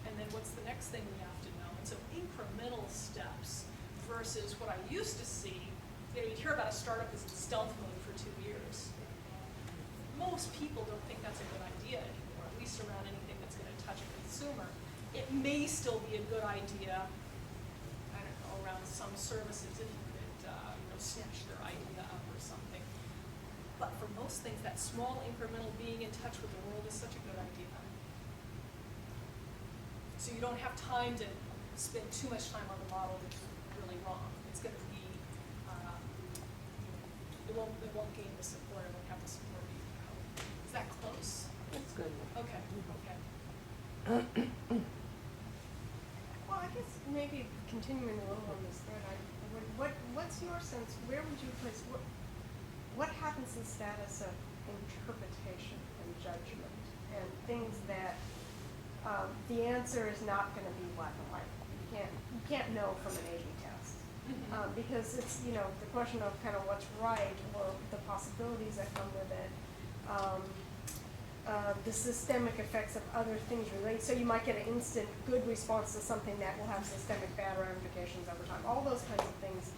And then what's the next thing we have to know? And so incremental steps versus what I used to see, you'd hear about a startup as in stealth mode for 2 years. Most people don't think that's a good idea anymore, at least around anything that's going to touch a consumer. It may still be a good idea, I don't know, around some services if you could, snatch their idea up or something. But for most things, that small incremental being in touch with the world is such a good idea. So you don't have time to spend too much time on the model that's really wrong. It's going to be, it won't gain the support, it won't have the support you hope. Is that close? That's good. Okay, okay. Well, I guess maybe continuing a little on this thread, what's your sense, where would you place, what happens in status of interpretation and judgment and things that the answer is not going to be black and white. You can't know from an A/B test because it's the question of kind of what's right or the possibilities that come with it, the systemic effects of other things related. So you might get an instant good response to something that will have systemic bad ramifications over time. All those kinds of things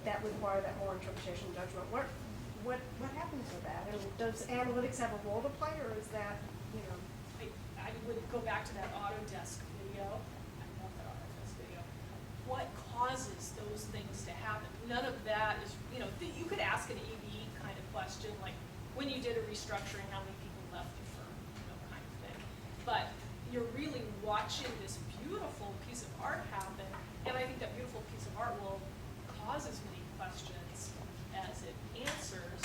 that require that more interpretation and judgment. What happens with that? And does analytics have a role to play, or is that I would go back to that Autodesk video. I love that Autodesk video. What causes those things to happen? None of that is, you could ask an A/B kind of question, like when you did a restructuring, how many people left the firm, kind of thing. But you're really watching this beautiful piece of art happen, and I think that beautiful piece of art will cause as many questions as it answers,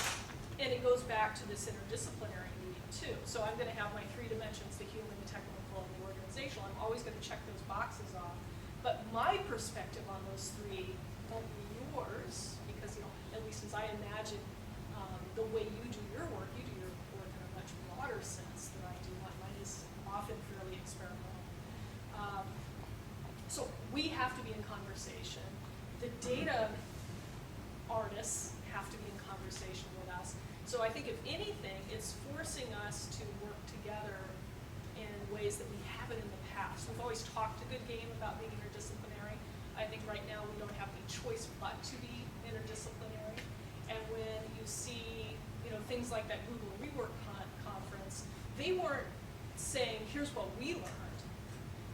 and it goes back to this interdisciplinary meeting too. So I'm going to have my 3 dimensions, the human, the technical, and the organizational. I'm always going to check those boxes off. But my perspective on those 3 won't be yours, because at least as I imagine the way you do your work in a much broader sense than I do. Mine is often fairly experimental. So we have to be in conversation. The data artists have to be in conversation with us. So I think if anything, it's forcing us to work together in ways that we haven't in the past. We've always talked a good game about being interdisciplinary. I think right now we don't have any choice but to be interdisciplinary. And when you see, things like that Google Rework conference, they weren't saying, here's what we learned.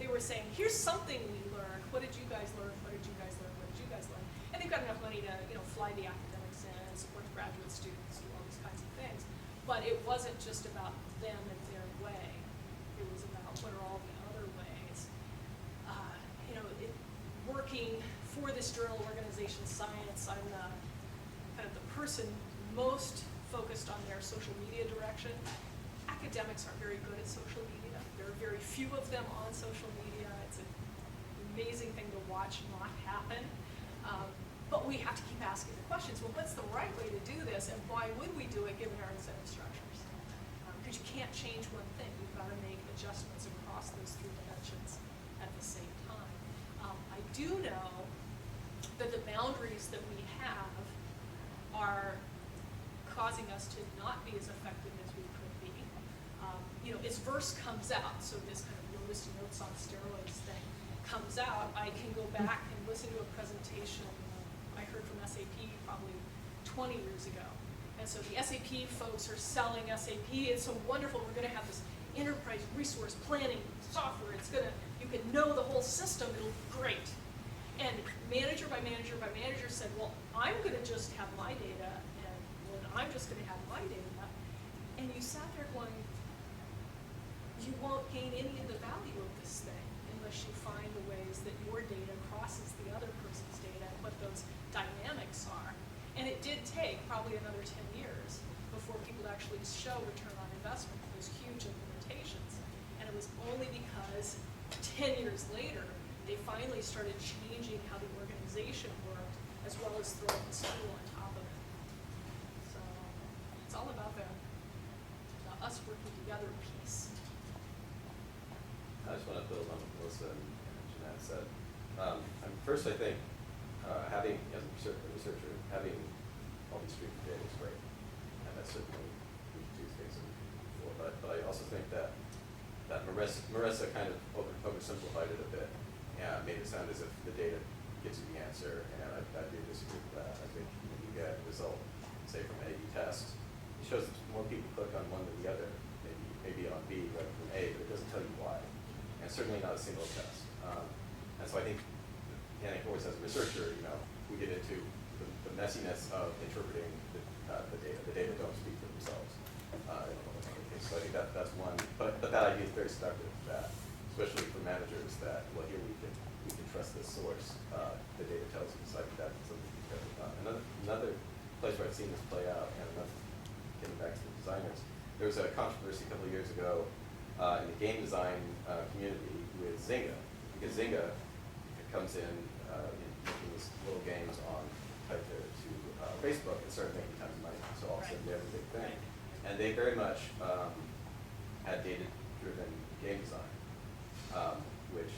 They were saying, here's something we learned. What did you guys learn? What did you guys learn? What did you guys learn? And they've got enough money to, fly the academics in and support the graduate students, do all these kinds of things. But it wasn't just about them and their way. It was about what are all the other ways. Working for this journal, Organization Science, I'm kind of the person most focused on their social media direction. Academics aren't very good at social media. There are very few of them on social media. It's an amazing thing to watch not happen. But we have to keep asking the questions. Well, what's the right way to do this, and why would we do it given our incentive structures? Because you can't change one thing. You've got to make adjustments across those 3 dimensions at the same time. I do know that the boundaries that we have are causing us to not be as effective as we could be. As verse comes out, so this kind of notice notes on steroids thing comes out, I can go back and listen to a presentation I heard from SAP probably 20 years ago. And so the SAP folks are selling SAP. It's so wonderful. We're going to have this enterprise resource planning software. You can know the whole system. It'll be great. And manager by manager by manager said, well, I'm going to just have my data, and well, I'm just going to have my data. And you sat there going, you won't gain any of the value of this thing unless you find the ways that your data crosses the other person's data and what those dynamics are. And it did take probably another 10 years before people actually show return on investment for those huge implementations. And it was only because 10 years later, they finally started changing how the organization worked, as well as throwing the school on top of it. So it's all about the us working together piece. I just want to build on what Melissa and Jeanette said. First, I think having, as a researcher, having all these streams of data is great, and that's certainly two things that we can do for. But I also think that Marissa kind of oversimplified it a bit. Made it sound as if the data gives you the answer, and I do disagree with that. I think when you get a result, say from an A/B test, it shows that more people click on one than the other, maybe on B rather than A, but it doesn't tell you why, and certainly not a single test. And so I think, and of course, as a researcher, we get into the messiness of interpreting the data. The data don't speak for themselves in almost every case. So I think that's one, but that idea is very seductive. That especially for managers, that well, here we can trust this source. The data tells you. So I think that's something to be careful about. Another place where I've seen this play out, and getting back to the designers, there was a controversy a couple of years ago in the game design community with Zynga, because Zynga comes in making these little games on type to Facebook and started making tons of money. So all of a sudden they have a big thing, and they very much had data-driven game design. Which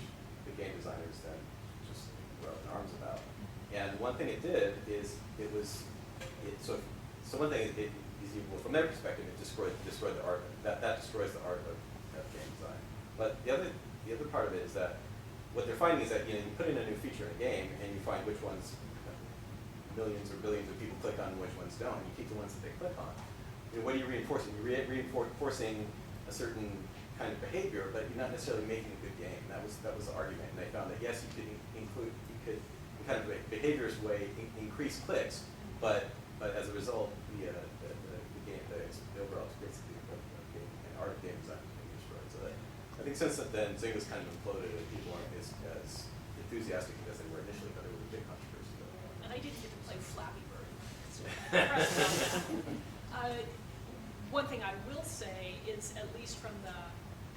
the game designers then just were up in arms about. And one thing it did is so one thing is from their perspective, it destroyed the art. That destroys the art of game design. But the other part of it is that what they're finding is that you put in a new feature in a game and you find which ones millions or billions of people click on and which ones don't. And you keep the ones that they click on. What are you reinforcing? You're reinforcing a certain kind of behavior, but you're not necessarily making a good game. That was the argument, and they found that yes, you could in kind of a behaviorist way increase clicks, but as a result, the overall experience of the game and art of game design is being destroyed. So I think since then, Zynga's kind of imploded, and people aren't as enthusiastic as they were initially, but it was a big controversy. And I didn't get to play Flappy Bird. One thing I will say is, at least from the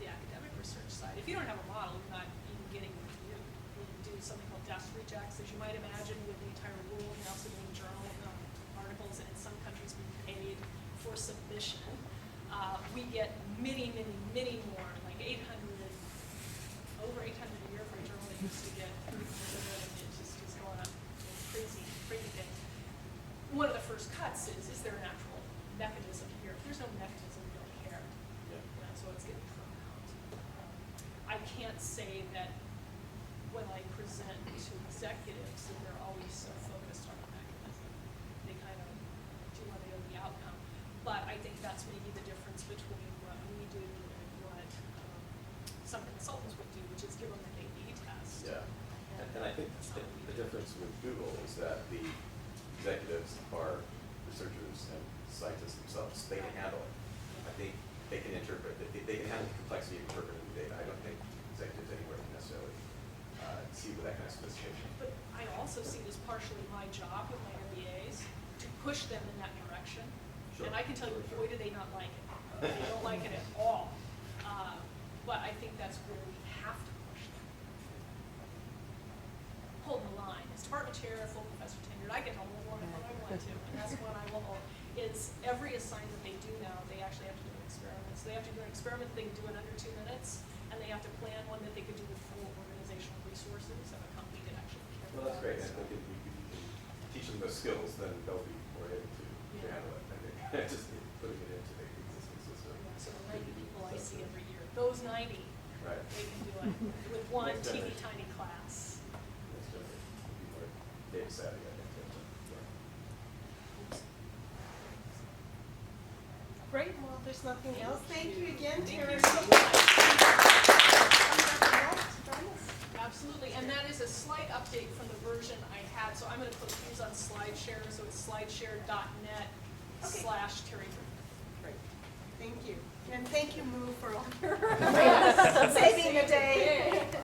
academic research side, if you don't have a model, you're not even getting reviewed. We do something called desk rejects, as you might imagine, with the entire world now submitting journal articles, and in some countries being paid for submission. We get many more, like 800, over 800 a year for a journal that used to get 300, and it just is going up crazy things. One of the first cuts is there an actual mechanism here? If there's no mechanism, we don't care. Yeah. So it's getting thrown out. I can't say that when I present to executives that they're always so focused on the mechanism. They kind of do want to know the outcome. But I think that's maybe the difference between what we do and what some consultants would do, which is give them an A/B test. Yeah, and I think the difference with Google is that the executives are researchers and scientists themselves. They can handle it. I think they can interpret it. They can handle the complexity of interpreting the data. I don't think executives anywhere can necessarily see with that kind of sophistication. But I also see it as partially my job with my MBAs to push them in that direction. Sure. And I can tell you, boy, do they not like it. They don't like it at all. But I think that's where we have to push them. Hold the line. As department chair, full professor tenured, I can hold one if I want to, and that's one I will hold. Is every assignment they do now, they actually have to do an experiment. So they have to do an experiment they can do in under 2 minutes, and they have to plan one that they could do with full organizational resources of a company that actually cares. Well, that's great. And if you can teach them those skills, then they'll be more able to handle it. I think just putting it into the existing system. So the 90 people I see every year, those 90, Right. they can do it with one Next teeny generation. tiny class. Next generation will be more data savvy, I think. Great, well, if there's nothing else, thank you again, Thank Terry. you so much. Come back to join us. Absolutely, and that is a slight update from the www.terry.net/Terry Griffith. Great. Thank you. And thank you, Moo, for all your saving the day.